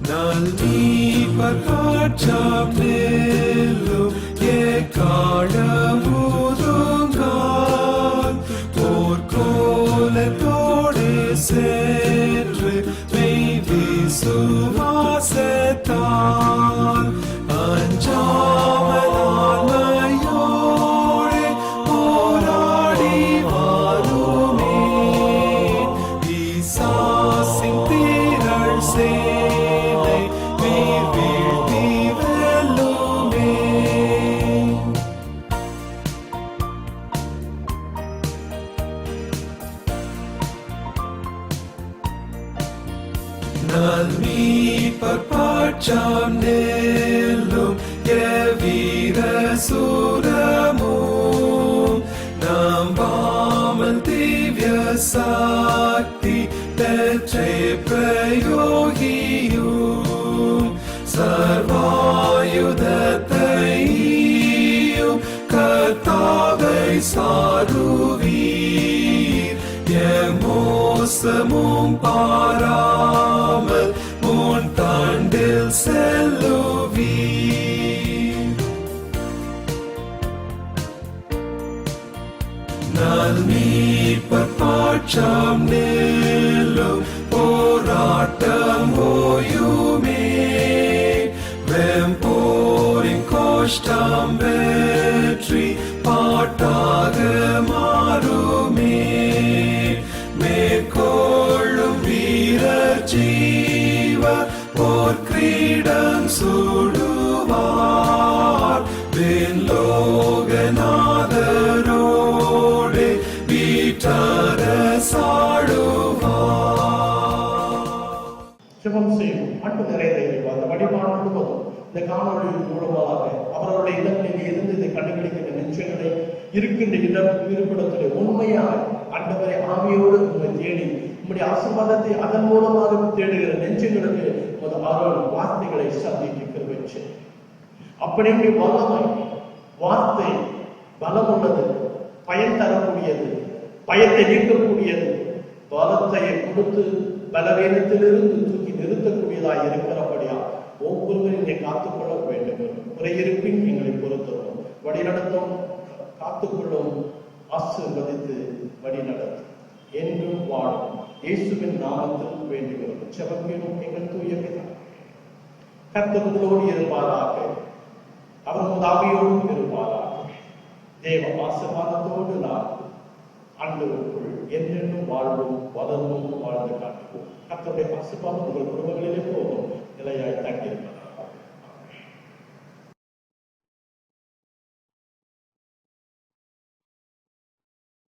நல்நீபர் காற்றாம் நெல்லும் எக்காலமுதுங்கால் போர்க்கோலத்தோடு சென்று மெய் விசுவாசத்தால் அஞ்சாமலாமையோடு போராடி வாருமே ஈசாசின் திரள் சேனை மேல் வீழ்த்தி வெல்லுமே நல்மீட்பர் பாட்சாம் நெல்லும் எவ்வீர சூரமும் நம்பாமல் திவ்ய சாக்தி பெற்றே பிரயோகியும் சர்வாயுதத்தையும் கர்த்தாவை சாருவீர் எம்மோசமும் பாராமல் முன் தாண்டில் செல்லுவீர் நல்மீட்பர் பாட்சாம் நெல்லும் போராட்டம் ஓயுமே வெம்போரின் கோஷ்டம் வெற்றி பாட்டாக மாறுமே மேற்கொள்ளும் வீரர் ஜீவ போர் கிரீடம் சூடுவார் விண்லோகநாதரோடு வீட்டார சாடுவார். ஜெபம் செய்வோம். அன்பு நிறைந்த இறைவா, அந்த வழிபாடு முழுவதும் இந்த காணொலியின் மூலமாக அவர்களுடைய இல்லங்களில் இருந்து இதை கண்டுபிடிக்கின்ற நெஞ்சங்களை இருக்கின்ற இருப்பிடத்திலே உண்மையாக ஆண்டவரை ஆவியோடு உங்களை தேடி உங்களுடைய ஆசீர்வாதத்தை அதன் மூலமாக தேடுகிற நெஞ்சங்களுக்கு உமது அருள் வார்த்தைகளை சந்திக்க கிருபை செய்யும். அப்படியே வல்லமை வார்த்தை பலம் உள்ளது, பயன் தரக்கூடியது, பயத்தை நீக்கக்கூடியது, பலத்தை கொடுத்து பலவீனத்திலிருந்து தூக்கி நிறுத்தக்கூடியதாக இருக்கிறபடியா ஒவ்வொருவரையும் காத்துக்கொள்ள வேண்டும். குறையிருப்பின் எங்களை பொறுத்தவும் வழிநடத்தும், காத்துக்கொள்ளும், ஆசீர்வதித்து வழிநடத்தும், என்றும் வாழும் இயேசுவின் நாமத்தில் வேண்டுகிறோம். செபங்களும் எங்கள் தூய பிதா. கர்த்தர் உங்களோடு இருப்பாராக, அவர் உதாவியோடும் இருப்பாராக. தேவ ஆசீர்வாதத்தோடு நான் ஆண்டவருக்குள் என்றென்றும் வாழ்வோம், வளர்ந்தும் வாழ்ந்து காட்டுவோம். கர்த்தருடைய ஆசீர்வாதம் உங்கள் குடும்பங்களிலே போதும் நிலையாய் தங்கியிருக்கிறது.